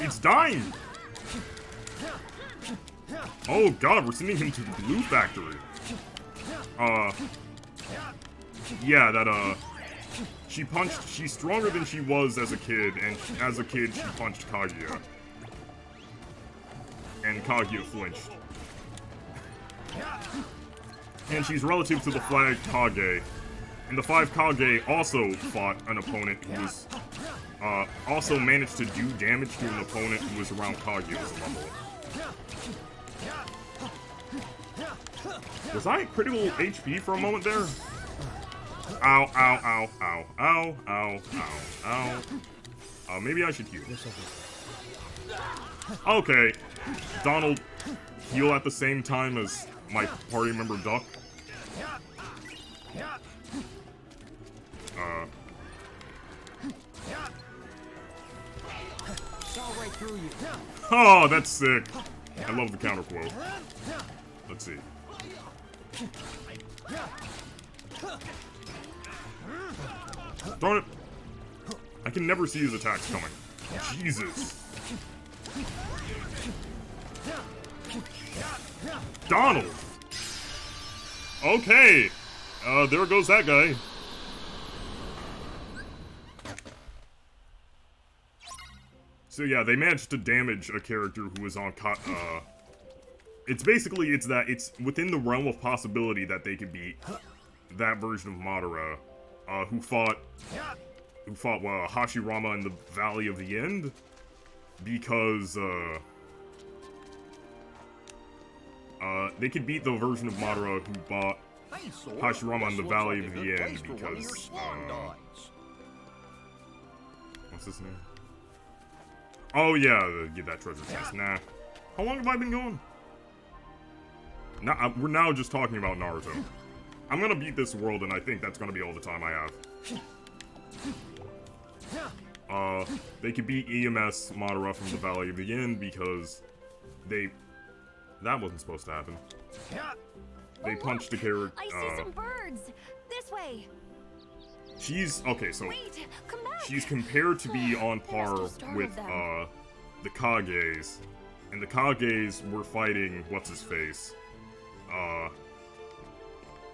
It's dying! Oh god, we're sending him to the glue factory. Yeah, she's stronger than she was as a kid, and as a kid she punched Kaguya. And Kaguya flinched. And she's relative to the 5 Kage. And the 5 Kage also fought an opponent who was, also managed to do damage to an opponent who was around Kaguya's level. Was I at critical HP for a moment there? Ow, ow, ow, ow, ow, ow, ow, ow. Maybe I should heal. Okay. Donald, heal at the same time as my party member Duck. Oh, that's sick. I love the counter quote. Let's see. Darn it. I can never see his attacks coming. Jesus. Donald! Okay. There goes that guy. So yeah, they managed to damage a character who was on it's within the realm of possibility that they could beat that version of Madara, who fought Hashirama in the Valley of the End, because they could beat the version of Madara who fought Hashirama in the Valley of the End because what's his name? Oh yeah, get that treasure chest. Nah. How long have I been going? Nah, we're now just talking about Naruto. I'm gonna beat this world, and I think that's gonna be all the time I have. They could beat EMS Madara from the Valley of the End because that wasn't supposed to happen. They punched the character. I see some birds. This way. Okay, so Wait, come back. she's compared to be on par with the Kages, and the Kages were fighting what's his face.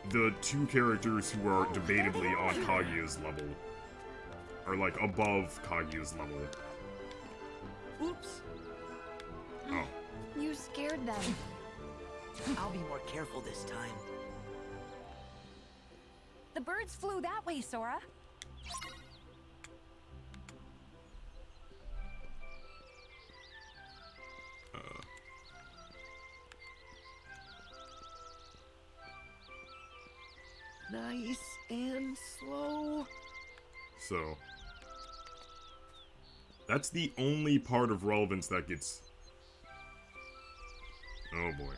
The two characters who are debatably on Kaguya's level, are like above Kaguya's level. Oops. Oh. You scared them. I'll be more careful this time. The birds flew that way, Sora. Nice and slow. So that's the only part of relevance that gets. Oh boy.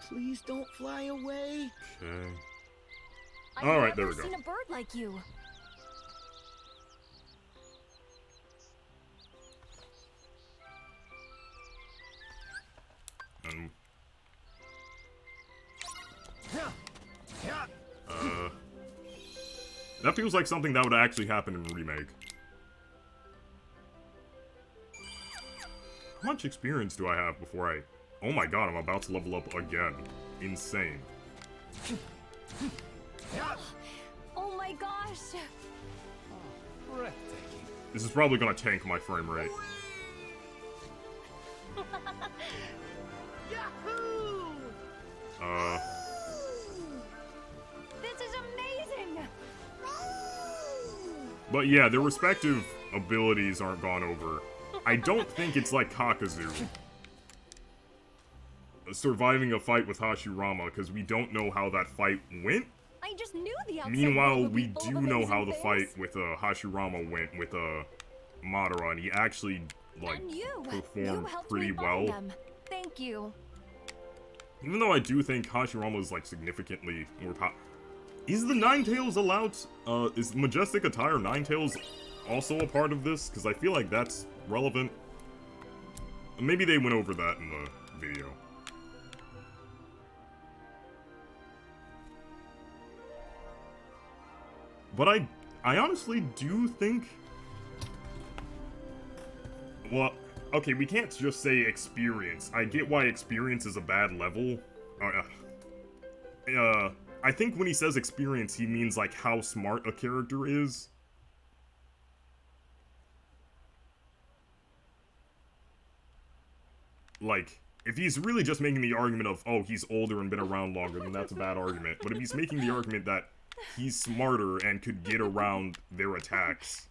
Please don't fly away. Okay. I've Alright, there we never go. seen a bird like you. That feels like something that would actually happen in Remake. How much experience do I have before I... Oh my god, I'm about to level up again. Insane. Oh my gosh! Breathtaking. This is probably gonna tank my frame rate. Yahoo! This is amazing! But yeah, their respective abilities aren't gone over. I don't think it's like Kakazu surviving a fight with Hashirama, because we don't know how that fight went. I just knew the outside Meanwhile, world would we be full do of know amazing how the things. fight with Hashirama went with Madara, and he actually like And you performed helped pretty me find well. them. Thank you. Even though I do think Hashirama is like significantly more Is the Ninetales allowed? Is Majestic Attire Ninetales also a part of this? Because I feel like that's relevant. Maybe they went over that in the video. But I honestly do think... Well, okay, we can't just say experience. I get why experience is a bad level. I think when he says experience, he means, like, how smart a character is. Like, if he's really just making the argument of, oh, he's older and been around longer, then that's a bad argument. But if he's making the argument that he's smarter and could get around their attacks,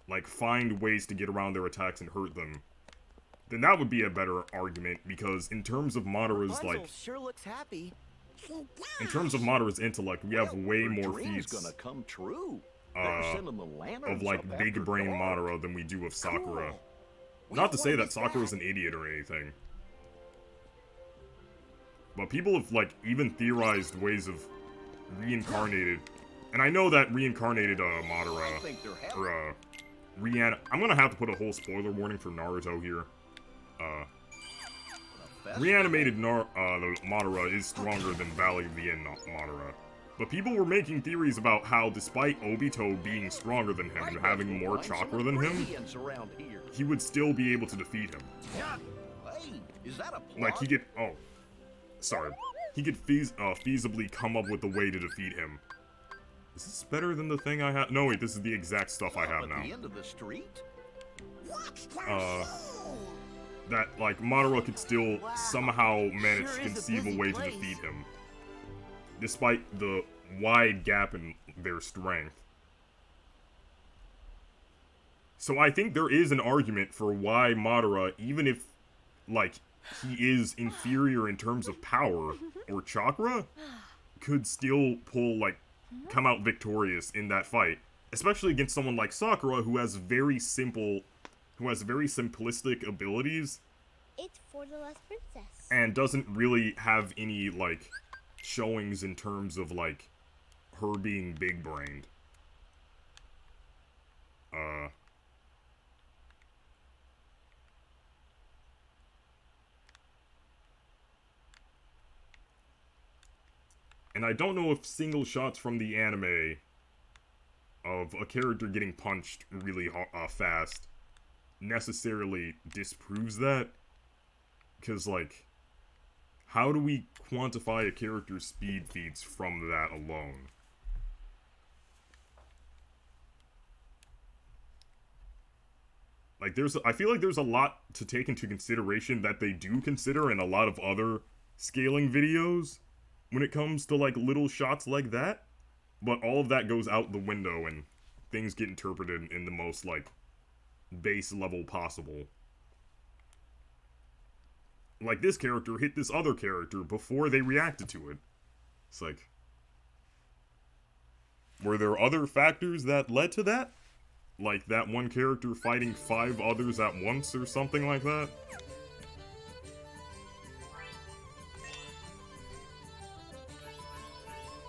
like, find ways to get around their attacks and hurt them, then that would be a better argument, because in terms of Madara's, Rapunzel like, sure looks happy. in terms of Madara's intellect, we have way Her more dream's feats gonna come true. They're sending the lanterns of, like, up big after brain dark. Madara than we do of Sakura. Cool. We Not don't to say wanna that miss Sakura's an idiot or anything. But people have, like, even theorized ways of reincarnated. And I know that reincarnated, I Madara, think they're happy. or, I'm gonna have to put a whole spoiler warning for Naruto here. Reanimated Madara is stronger than Valley of the End Madara. But people were making theories about how, despite Obito being stronger than him and having more chakra than him, he would still be able to defeat him. Hey, is that a plot? Like, he could, he could feasibly come up with a way to defeat him. Is this better than the thing I have? No, wait, this is the exact stuff I have At now. the end of the street? That, like, Madara could still somehow manage Sure to is a conceive a busy way to place. defeat him. Despite the wide gap in their strength. So I think there is an argument for why Madara, even if, like, he is inferior in terms of power or chakra, could still pull, like, come out victorious in that fight. Especially against someone like Sakura, who has very simplistic abilities. It's for the last princess. And doesn't really have any, like, showings in terms of, like, her being big-brained. And I don't know if single shots from the anime of a character getting punched really fast necessarily disproves that. Because, like, how do we quantify a character's speed feats from that alone? Like, I feel like there's a lot to take into consideration that they do consider in a lot of other scaling videos when it comes to, like, little shots like that. But all of that goes out the window and things get interpreted in the most, like, base level possible. Like, this character hit this other character before they reacted to it. It's like, were there other factors that led to that? Like that one character fighting 5 others at once or something like that?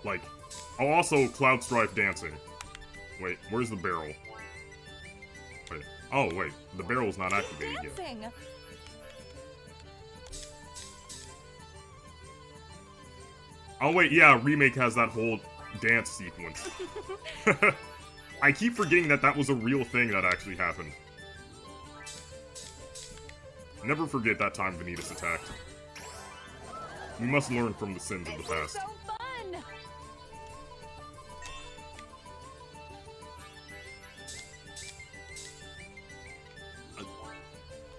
Like, oh, also Cloud Strife dancing. Wait, where's the barrel? Wait, oh wait, the barrel's not activated yet. Dancing. Oh wait, yeah, Remake has that whole dance sequence. I keep forgetting that that was a real thing that actually happened. Never forget that time Vanitas attacked. We must learn from the sins of the This is past. so fun.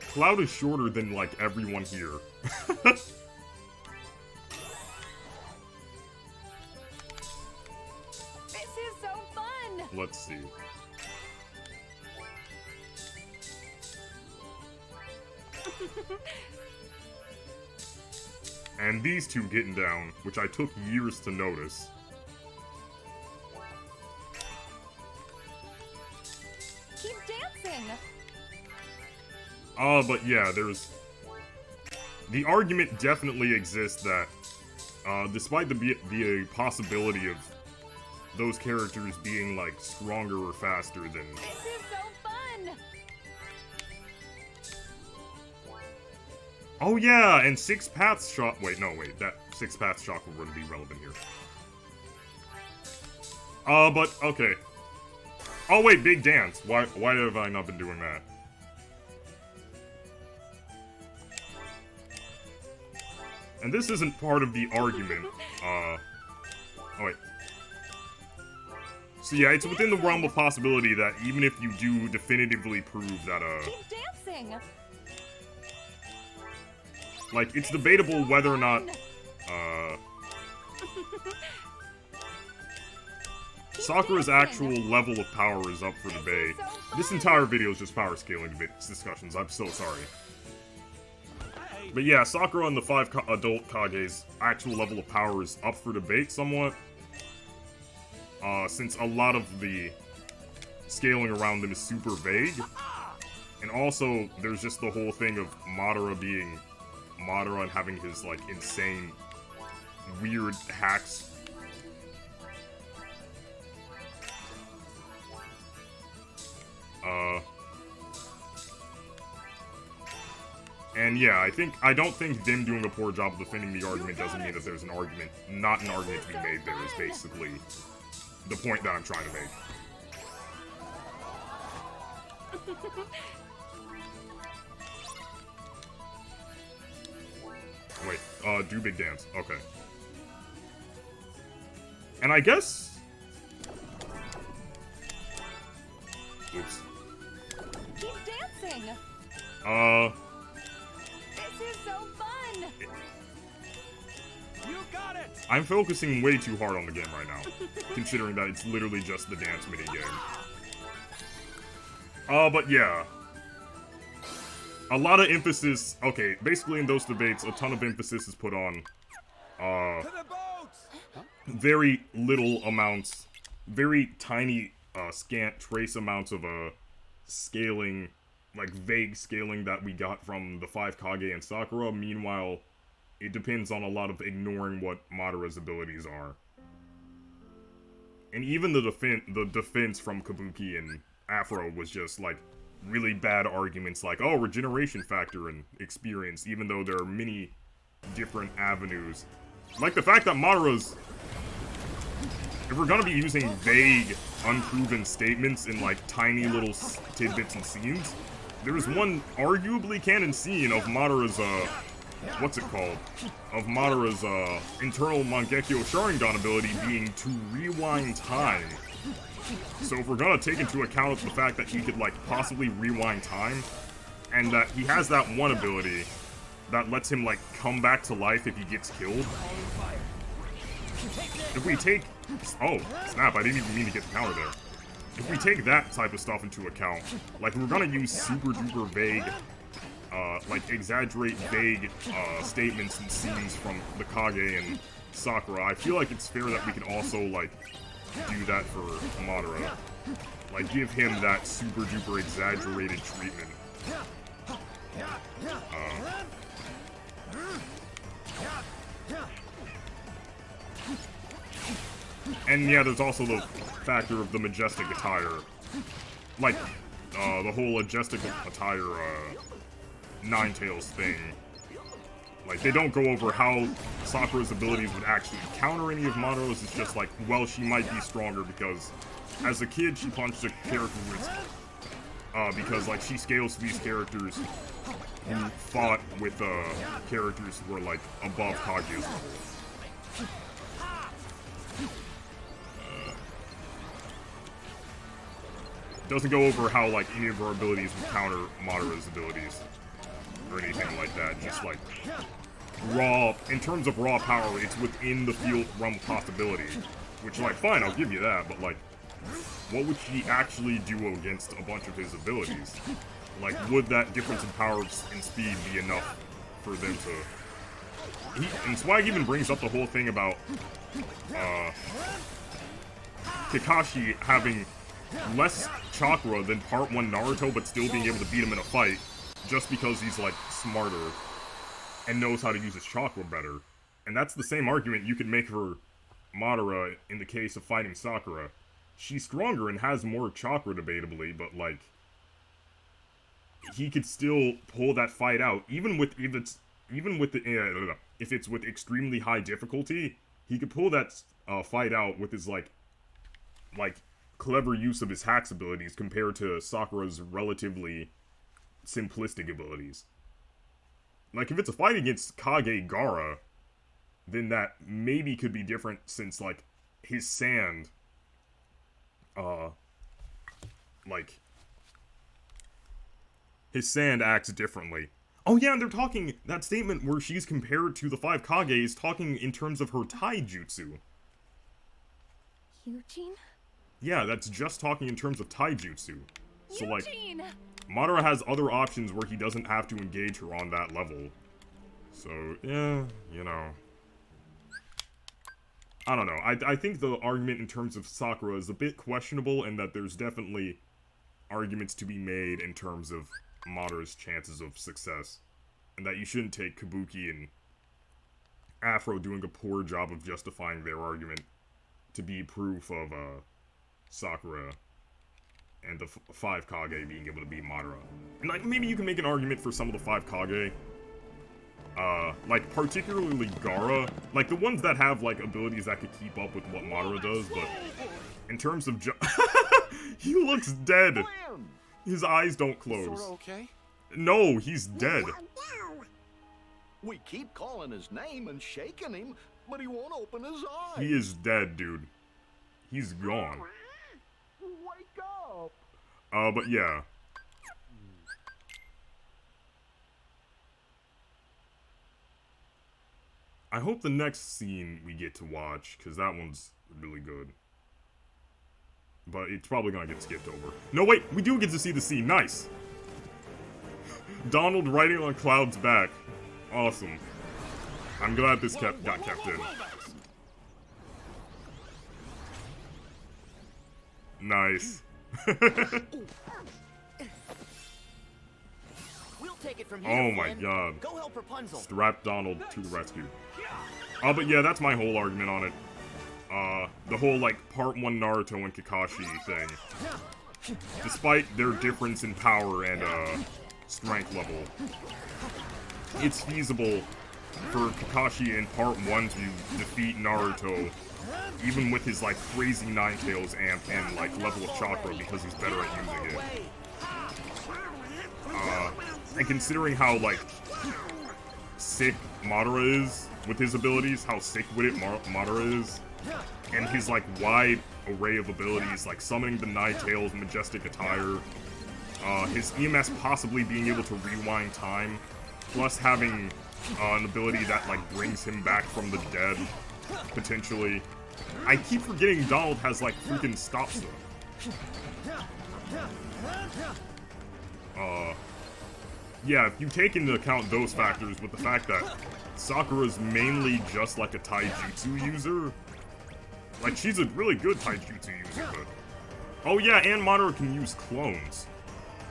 Cloud is shorter than, like, everyone here. This is so fun. Let's see. And these two getting down, which I took years to notice. Keep dancing. But yeah, there's... The argument definitely exists that, despite the possibility of those characters being, like, stronger or faster than... This is so fun. Oh yeah, and Six Paths shot... Wait, no, wait, that Six Paths chakra wouldn't be relevant here. But, okay. Oh wait, Big Dance. Why have I not been doing that? And this isn't part of the argument. Oh wait. So yeah, it's within the realm of possibility that even if you do definitively prove that, Keep dancing. like, it's debatable whether or not, Sakura's actual level of power is up for debate. This entire video is just power scaling discussions, I'm so sorry. But yeah, Sakura and the 5 adult Kage's actual level of power is up for debate somewhat. Since a lot of the scaling around them is super vague. And also, there's just the whole thing of Madara being Madara and having his, like, insane, weird hacks. And yeah, I don't think them doing a poor job of defending the argument doesn't mean that there's an argument, not an argument to be made there, is basically the point that I'm trying to make. Wait, do big dance. Okay. And I guess... Oops. Keep dancing! This is so fun! You got it! I'm focusing way too hard on the game right now, considering that it's literally just the dance minigame. But yeah. A lot of emphasis, okay, basically in those debates, a ton of emphasis is put on, very little amounts, very tiny, scant trace amounts of, scaling, like, vague scaling that we got from the 5 Kage and Sakura. Meanwhile, it depends on a lot of ignoring what Madara's abilities are. And even the defense from Kabuki and Afro was just, like, really bad arguments like, oh, regeneration factor and experience, even though there are many different avenues. Like the fact that Madara's... If we're gonna be using vague, unproven statements in, like, tiny little tidbits and scenes, there's one arguably canon scene of Madara's, what's it called? Of Madara's, internal Mangekyo Sharingan ability being to rewind time. So if we're gonna take into account the fact that he could, like, possibly rewind time, and that he has that one ability that lets him, like, come back to life if he gets killed. If we take... Oh, snap, I didn't even mean to get the counter there. If we take that type of stuff into account, like, we're gonna use super duper vague, like, exaggerate vague, statements and scenes from the Kage and Sakura, I feel like it's fair that we can also, like, do that for Madara. Like, give him that super duper exaggerated treatment. And yeah, there's also the factor of the majestic attire. Like, the whole majestic attire, Ninetales thing. Like, they don't go over how Sakura's abilities would actually counter any of Madara's. It's just like, well, she might be stronger because as a kid, she punched a character with, because, like, she scales these characters who fought with, characters who were, like, above Kaguya's level. Doesn't go over how, like, any of her abilities would counter Madara's abilities. Or anything like that. Just, like, raw, in terms of raw power, it's within the field realm of possibility. Which, like, fine, I'll give you that, but, like, what would she actually do against a bunch of his abilities? Like, would that difference in power and speed be enough for them to... And Swag even brings up the whole thing about, Kakashi having less chakra than Part 1 Naruto, but still being able to beat him in a fight, just because he's, like, smarter and knows how to use his chakra better. And that's the same argument you could make for Madara in the case of fighting Sakura. She's stronger and has more chakra, debatably, but, like, he could still pull that fight out, if it's with extremely high difficulty, he could pull that fight out with his, like, clever use of his hacks abilities compared to Sakura's relatively simplistic abilities. Like, if it's a fight against Kage Gaara, then that maybe could be different since, like, his sand, his sand acts differently. Oh yeah, and they're talking, that statement where she's compared to the 5 Kages, talking in terms of her taijutsu. Eugene? Yeah, that's just talking in terms of taijutsu. So, like, Eugene! Madara has other options where he doesn't have to engage her on that level. So, yeah, you know. I don't know. I think the argument in terms of Sakura is a bit questionable, and that there's definitely arguments to be made in terms of Madara's chances of success. And that you shouldn't take Kabuki and Afro doing a poor job of justifying their argument to be proof of Sakura and the 5 Kage being able to beat Madara. And like, maybe you can make an argument for some of the 5 Kage. Like, particularly Gaara. Like, the ones that have, like, abilities that could keep up with what Madara does, but in terms of he looks dead! His eyes don't close. Sort of okay? No, he's dead. We keep calling his name and shaking him, but he won't open his eyes. He is dead, dude. He's gone. Wake up! But yeah. I hope the next scene we get to watch, because that one's really good. But it's probably gonna get skipped over. No, wait! We do get to see the scene. Nice! Donald riding on Cloud's back. Awesome. I'm glad this got kept in. Nice. We'll take it from here, Oh my Flynn. god. Go help Rapunzel. Strap Donald to the rescue. But yeah, that's my whole argument on it. The whole, like, Part 1 Naruto and Kakashi thing. Despite their difference in power and, strength level, it's feasible for Kakashi in Part 1 to defeat Naruto, even with his, like, crazy Ninetales amp and, like, level of chakra, because he's better at using it. And considering how, like, sick Madara is with his abilities, how sick-witted Madara is, and his, like, wide array of abilities, like summoning the Ninetales, Majestic Attire, his EMS possibly being able to rewind time, plus having an ability that, like, brings him back from the dead, potentially. I keep forgetting Donald has, like, freaking stop stuff. Yeah, if you take into account those factors with the fact that Sakura's mainly just, like, a taijutsu user, like, she's a really good taijutsu user, but... Oh yeah, and Madara can use clones,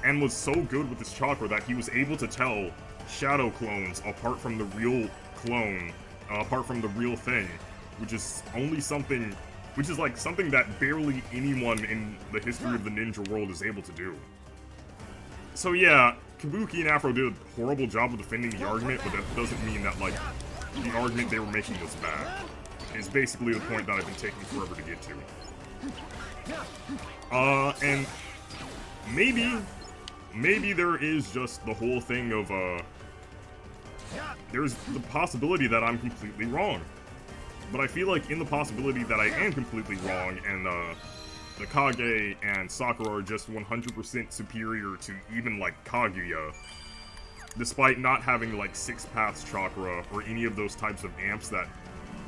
and was so good with his chakra that he was able to tell shadow clones apart from the real clone, apart from the real thing, which is only something, which is like something that barely anyone in the history of the ninja world is able to do. So yeah, Kabuki and Afro did a horrible job of defending the argument, but that doesn't mean that, like, the argument they were making was bad. Is basically the point that I've been taking forever to get to. And maybe there is just the whole thing of, there's the possibility that I'm completely wrong. But I feel like in the possibility that I am completely wrong, and, the Kage and Sakura are just 100% superior to even, like, Kaguya, despite not having, like, 6 paths chakra or any of those types of amps that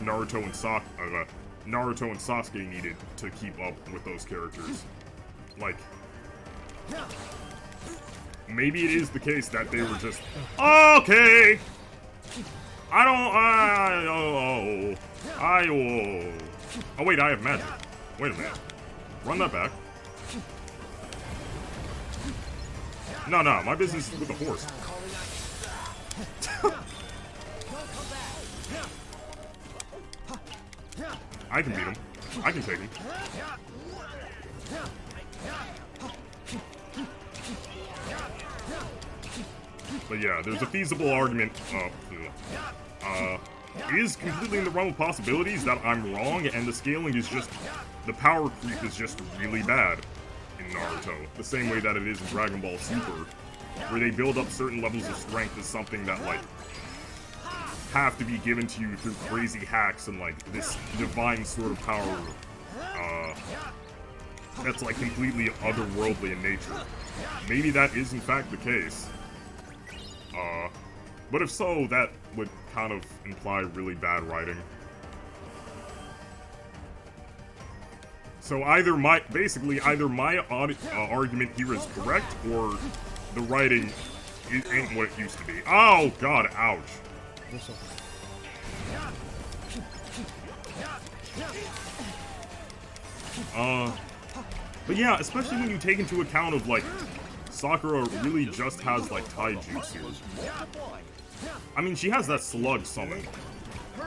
Naruto and Sasuke needed to keep up with those characters. Like, maybe it is the case that they were just, okay, oh wait, I have magic. Wait a minute. Run that back. No, my business is with the horse. I can beat him. I can take him. But yeah, there's a feasible argument. It is completely in the realm of possibilities that I'm wrong, and the scaling is just, the power creep is just really bad in Naruto. The same way that it is in Dragon Ball Super, where they build up certain levels of strength as something that, like, have to be given to you through crazy hacks and, like, this divine sort of power, that's, like, completely otherworldly in nature. Maybe that is, in fact, the case. But if so, that would kind of imply really bad writing. So either my argument here is correct, or the writing ain't what it used to be. Oh god, ouch. But yeah, especially when you take into account of, like, Sakura really just has, like, taijutsu. I mean, she has that slug summon.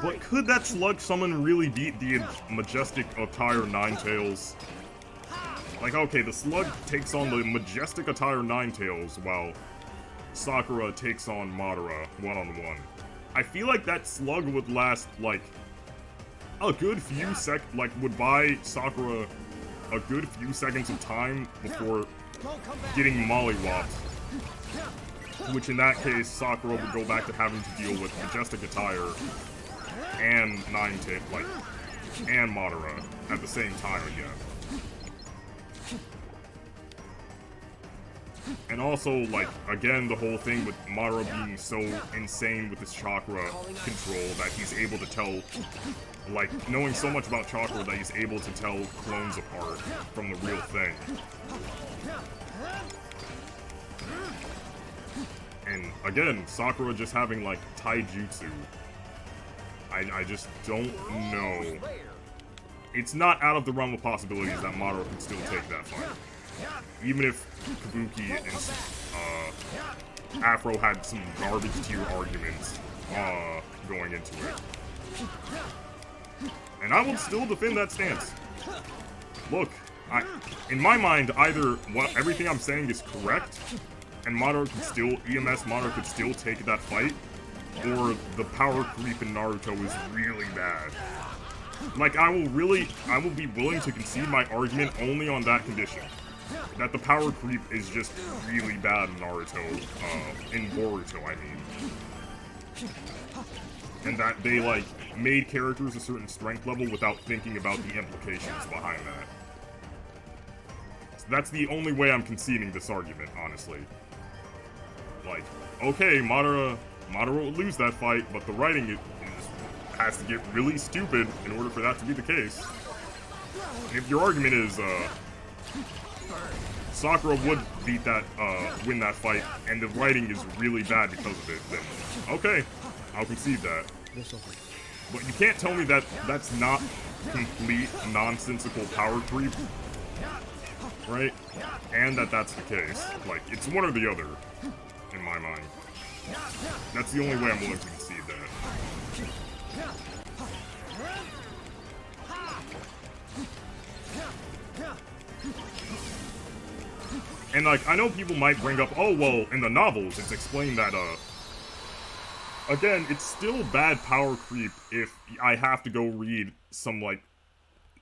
But could that slug summon really beat the majestic attire Ninetales? Like, okay, the slug takes on the majestic attire Ninetales, while Sakura takes on Madara one-on-one. I feel like that slug would last, like, a good few would buy Sakura a good few seconds of time before getting mollywopped. Which in that case, Sakura would go back to having to deal with majestic attire and and Madara at the same time again. And also, like, again, the whole thing with Madara being so insane with his chakra control that he's able to tell, like, knowing so much about chakra that he's able to tell clones apart from the real thing. And again, Sakura just having, like, taijutsu. I just don't know. It's not out of the realm of possibilities that Madara could still take that fight. Even if Kabuki and Afro had some garbage tier arguments going into it. And I will still defend that stance. Look, in my mind, either everything I'm saying is correct, and EMS Madara could still take that fight, or the power creep in Naruto is really bad. Like, I will be willing to concede my argument only on that condition. That the power creep is just really bad in Naruto, in Boruto, I mean. And that they, like, made characters a certain strength level without thinking about the implications behind that. So that's the only way I'm conceding this argument, honestly. Like, okay, Madara will lose that fight, but the writing has to get really stupid in order for that to be the case. If your argument is, Sakura would win that fight, and the writing is really bad because of it, then okay, I'll concede that. But you can't tell me that that's not complete nonsensical power creep, right? And that's the case. Like, it's one or the other, in my mind. That's the only way I'm willing to concede that. And, like, I know people might bring up, oh, well, in the novels, it's explained that, again, it's still bad power creep if I have to go read some, like,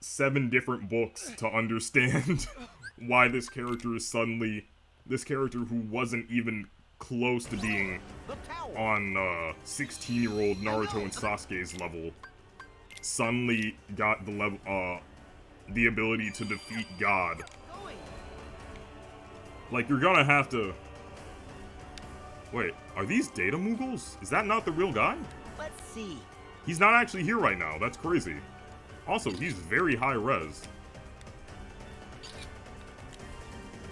7 different books to understand why this character is suddenly, this character who wasn't even close to being on, 16-year-old Naruto and Sasuke's level, suddenly got the level, the ability to defeat God. Like, you're gonna have to... Wait, are these data Mughals? Is that not the real guy? Let's see. He's not actually here right now, that's crazy. Also, he's very high res.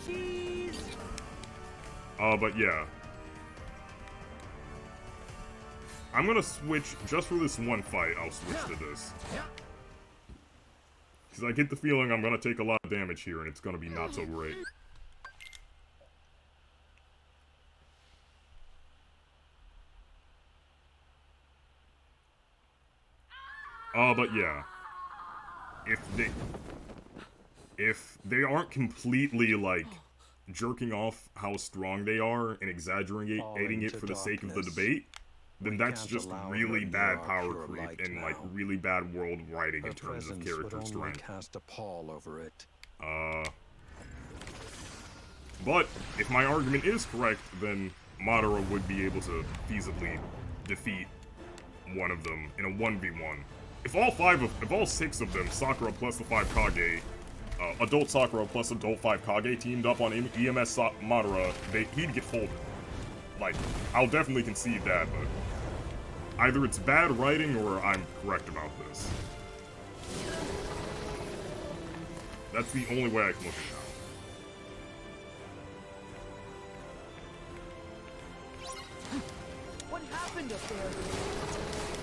Cheese. But yeah. I'm gonna switch, just for this one fight, I'll switch to this. Because I get the feeling I'm gonna take a lot of damage here and it's gonna be not so great. But yeah. If they aren't completely, like, jerking off how strong they are and exaggerating it for the sake of the debate, then that's just really bad power creep and, like, really bad world writing in terms of character strength. Cast a pall over it. But if my argument is correct, then Madara would be able to feasibly defeat one of them in a 1v1. If all 6 of them, Sakura plus the 5 Kage, adult Sakura plus adult 5 Kage teamed up on EMS Madara, he'd get folded. Like, I'll definitely concede that, but either it's bad writing or I'm correct about this. That's the only way I can look at it now. What happened up there?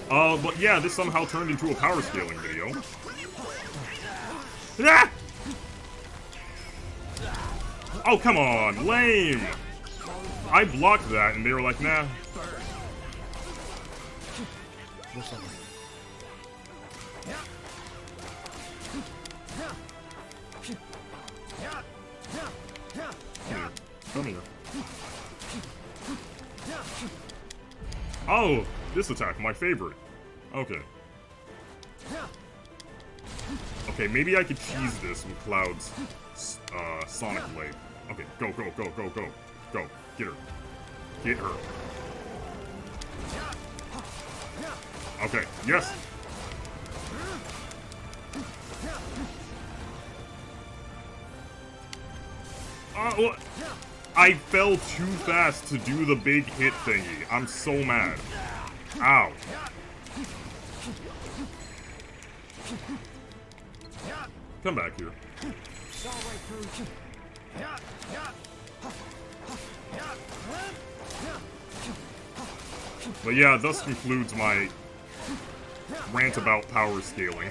But yeah, this somehow turned into a power scaling video. Ah! Oh, come on, lame! I blocked that, and they were like, nah. Come here. Oh, this attack, my favorite. Okay. Okay, maybe I could cheese this with Cloud's Sonic Blade. Okay, go, go, go, go, go. Go, get her. Get her. Okay, yes! What? I fell too fast to do the big hit thingy. I'm so mad. Ow. Come back here. But yeah, thus concludes my rant about power scaling.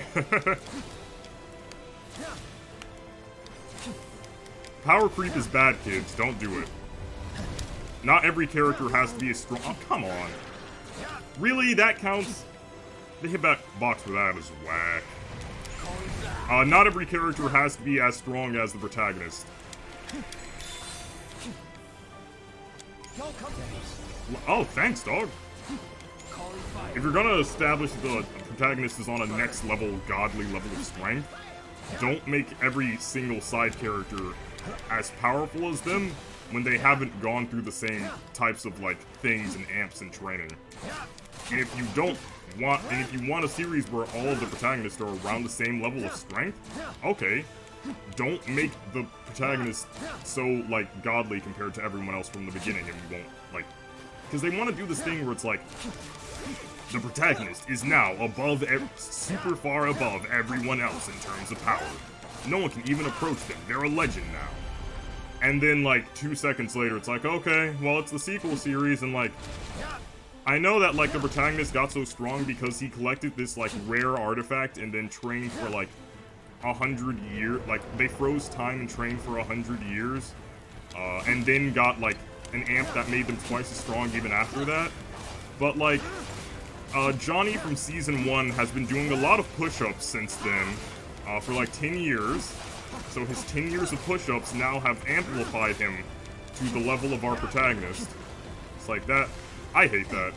Power creep is bad, kids. Don't do it. Not every character has to be as strong. Oh, come on. Really? That counts? The hitbox for that is whack. Not every character has to be as strong as the protagonist. Oh, thanks, dog. If you're gonna establish the protagonist is on a next level, godly level of strength, don't make every single side character as powerful as them when they haven't gone through the same types of, like, things and amps and training. And if you don't want, and if you want a series where all of the protagonists are around the same level of strength, okay, don't make the protagonist so, like, godly compared to everyone else from the beginning, and you won't, like, because they want to do this thing where it's like, the protagonist is now above, super far above everyone else in terms of power. No one can even approach them. They're a legend now. And then, like, 2 seconds later, it's like, okay, well, it's the sequel series, and, like, I know that, like, the protagonist got so strong because he collected this, like, rare artifact and then trained for, like, 100 years. Like, they froze time and trained for 100 years. And then got, like, an amp that made them twice as strong even after that. But, like, Johnny from Season 1 has been doing a lot of push-ups since then, for, like, 10 years. So his 10 years of push-ups now have amplified him to the level of our protagonist. It's like that. I hate that.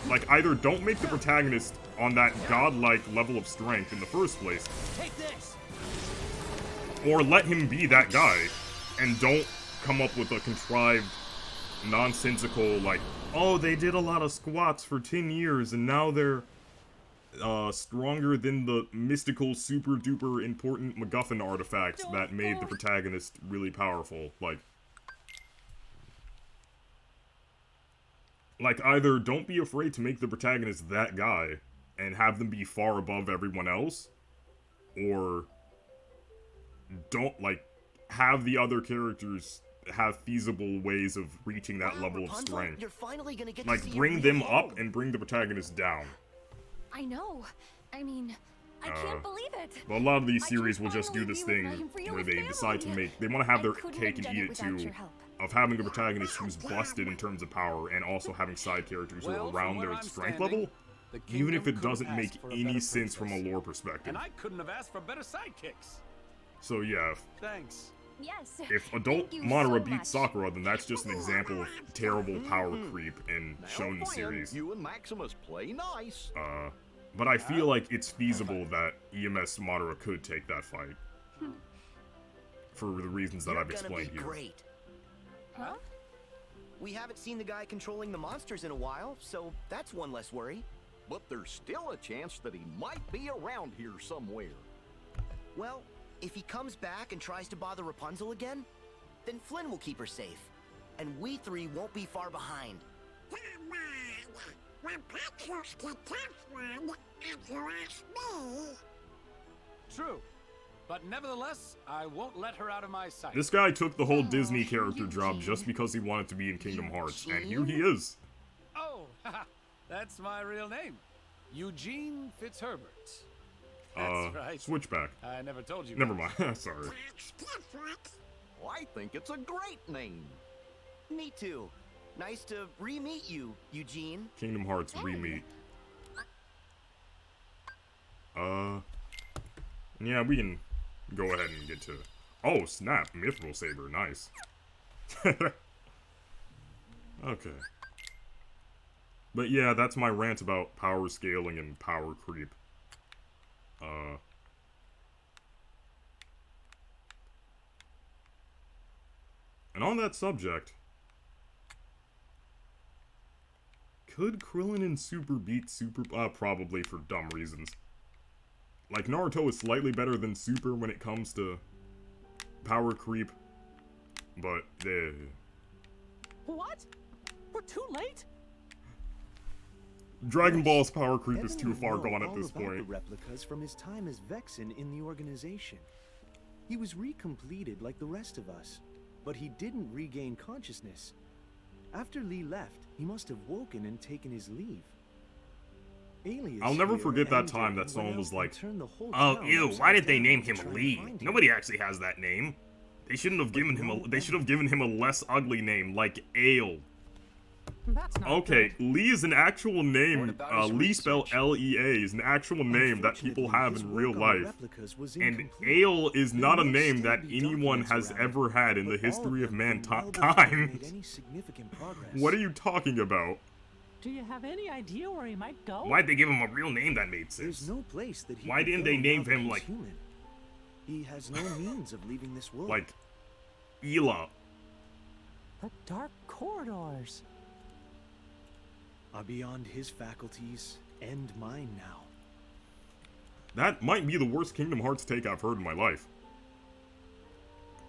Like, either don't make the protagonist on that godlike level of strength in the first place, or let him be that guy, and don't come up with a contrived, nonsensical, like, oh, they did a lot of squats for 10 years, and now they're stronger than the mystical, super-duper important MacGuffin artifact that made the protagonist really powerful. Like, either don't be afraid to make the protagonist that guy, and have them be far above everyone else, or don't, like, have the other characters have feasible ways of reaching that level of strength. You're finally gonna get like, bring them up and bring the protagonist down. I know. I mean, I can't believe it. But a lot of these series will just do this thing where they decide to make, they want to have their cake and eat it too, of having a protagonist who's busted in terms of power and also having side characters who are around their strength level, even if it doesn't make any sense from a lore perspective. And I couldn't have asked for better sidekicks. So yeah, Thanks. Yes. if adult Madara beats Sakura, then that's just an example of terrible power creep in shonen series. You and Maximus play nice. But I feel like it's feasible that EMS Madara could take that fight. For the reasons that I've explained here. Great. Huh? We haven't seen the guy controlling the monsters in a while, so that's one less worry. But there's still a chance that he might be around here somewhere. Well, if he comes back and tries to bother Rapunzel again, then Flynn will keep her safe. And we three won't be far behind. Come on. Rapunzel's the tough one, if you ask me. True. But nevertheless, I won't let her out of my sight. This guy took the whole Disney character job just because he wanted to be in Kingdom Hearts, and here he is. Oh, haha, that's my real name. Eugene Fitzherbert. That's right. Switchback. I never told you. Never mind. Sorry. That's different. Well, I think it's a great name. Me too. Nice to re-meet you, Eugene. Kingdom Hearts re-meet. Yeah, we can go ahead and get to... Oh, snap. Mithril Saber. Nice. Okay. But yeah, that's my rant about power scaling and power creep. And on that subject, could Krillin and Super beat Super? Probably for dumb reasons. Like, Naruto is slightly better than Super when it comes to power creep, but What? We're too late? Dragon Ball's power creep is Evan too would far know gone at all this about point. the replicas from his time as Vexen in the organization. He was recompleted like the rest of us, but he didn't regain consciousness. After Lee left, he must have woken and taken his leave. Alias I'll never here forget that and time that went someone out was and like, turned the whole "Oh, town ew, why upside did they down name to him try and Lee? find him." Nobody actually has that name. They shouldn't have given him a. They should have given him a less ugly name, like Ale." That's not Okay, good. Lee is an actual name. What about his Lee spelled research? L-E-A is an actual name that people Unfortunately, have his in work real on the life. replicas was And incomplete. Ale is There not a may name still that be anyone documents has around, ever had in the but all history of them from well before he mankind. made any significant progress. What are you talking about? Do you have any idea where he might go? Why'd they give him a real name that made There's sense? no place that he Why could didn't go they name now that him, he's like- human. He has no means of leaving this world. Like, Ela. The dark corridors. Are beyond his faculties and mine now. That might be the worst Kingdom Hearts take I've heard in my life.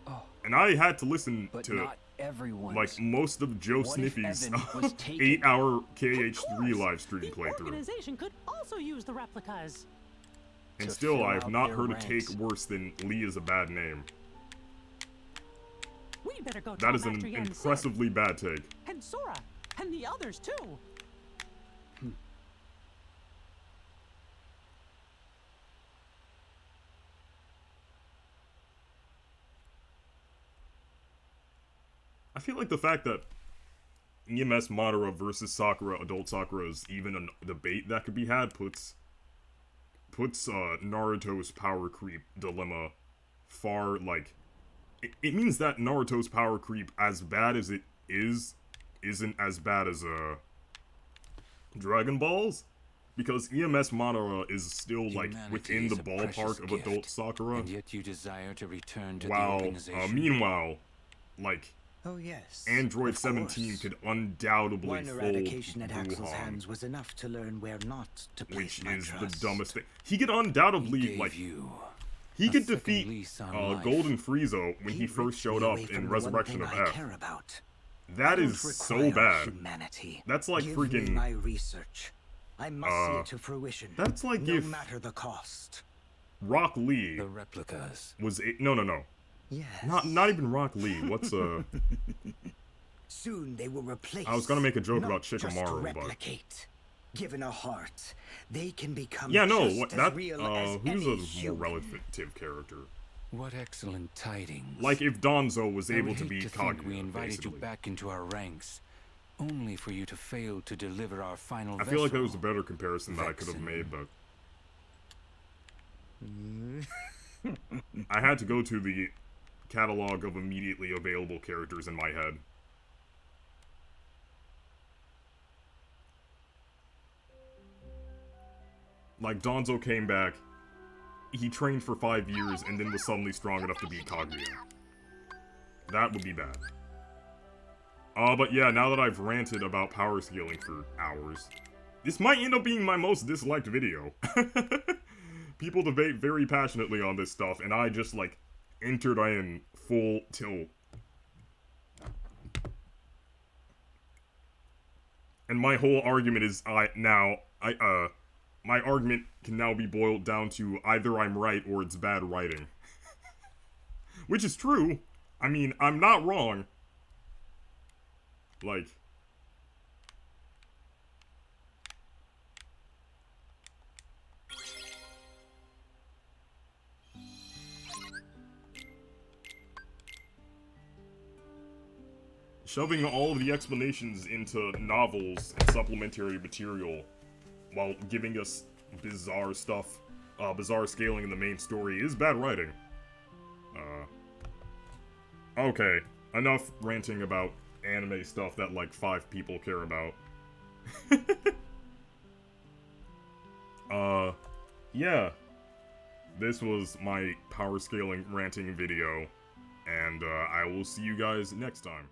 Oh, And I had to listen but to, not everyone's. like, most of Joe What if Sniffy's Evan was taken? 8-hour Of KH3 course, live stream the playthrough. organization could also use the replicas. And to still, fill I have out not their heard a ranks. take worse than Lee is a bad name. We better go That tell is an Master Yen Sid impressively bad take. and Sora and the others too. I feel like the fact that EMS Madara versus Sakura, adult Sakura, is even a debate that could be had puts Naruto's power creep dilemma far, like, it means that Naruto's power creep, as bad as it is, isn't as bad as Dragon Ball's, because EMS Madara is still, like, Humanity within is the a precious ballpark of gift, adult Sakura. And yet you desire to return to the While, organization. meanwhile, like, Oh yes. Android of 17 course. could undoubtedly One fold eradication at Axel's Wuhan, hands was enough to learn where not to place which my is trust. the dumbest thing. He could undoubtedly, He gave like, you he a could second defeat lease on life. Golden Frieza when he first ripped showed me up away from in the Resurrection one of thing I F. care about. That I is don't so require bad. Humanity. That's like Give freaking. me my research. I must see it to fruition. That's like no if matter the cost. Rock Lee The replicas. was no. Yes. Not even Rock Lee. What's Soon they will replace. I was gonna make a joke not about just Shikamaru, but replicate. Given a heart, they can become yeah, no. just What as that? real as Who's any a more human. relative character? What excellent tidings. Like if Donzo was I able would to hate be to think Kaguya, we invited basically. you back into our ranks, only for you to fail to deliver our final I feel like that was a vessel. better comparison that I could have Vexen. made, but I had to go to the catalog of immediately available characters in my head. Like, Donzo came back, he trained for 5 years, and then was suddenly strong enough to beat Kaguya. That would be bad. But yeah, now that I've ranted about power scaling for hours, this might end up being my most disliked video. People debate very passionately on this stuff, and I just, like, entered in full tilt. And my whole argument is, my argument can now be boiled down to either I'm right or it's bad writing. Which is true. I mean, I'm not wrong. Like, Shoving all of the explanations into novels and supplementary material while giving us bizarre stuff, bizarre scaling in the main story is bad writing. Okay, enough ranting about anime stuff that like 5 people care about. Yeah. This was my power scaling ranting video, and I will see you guys next time.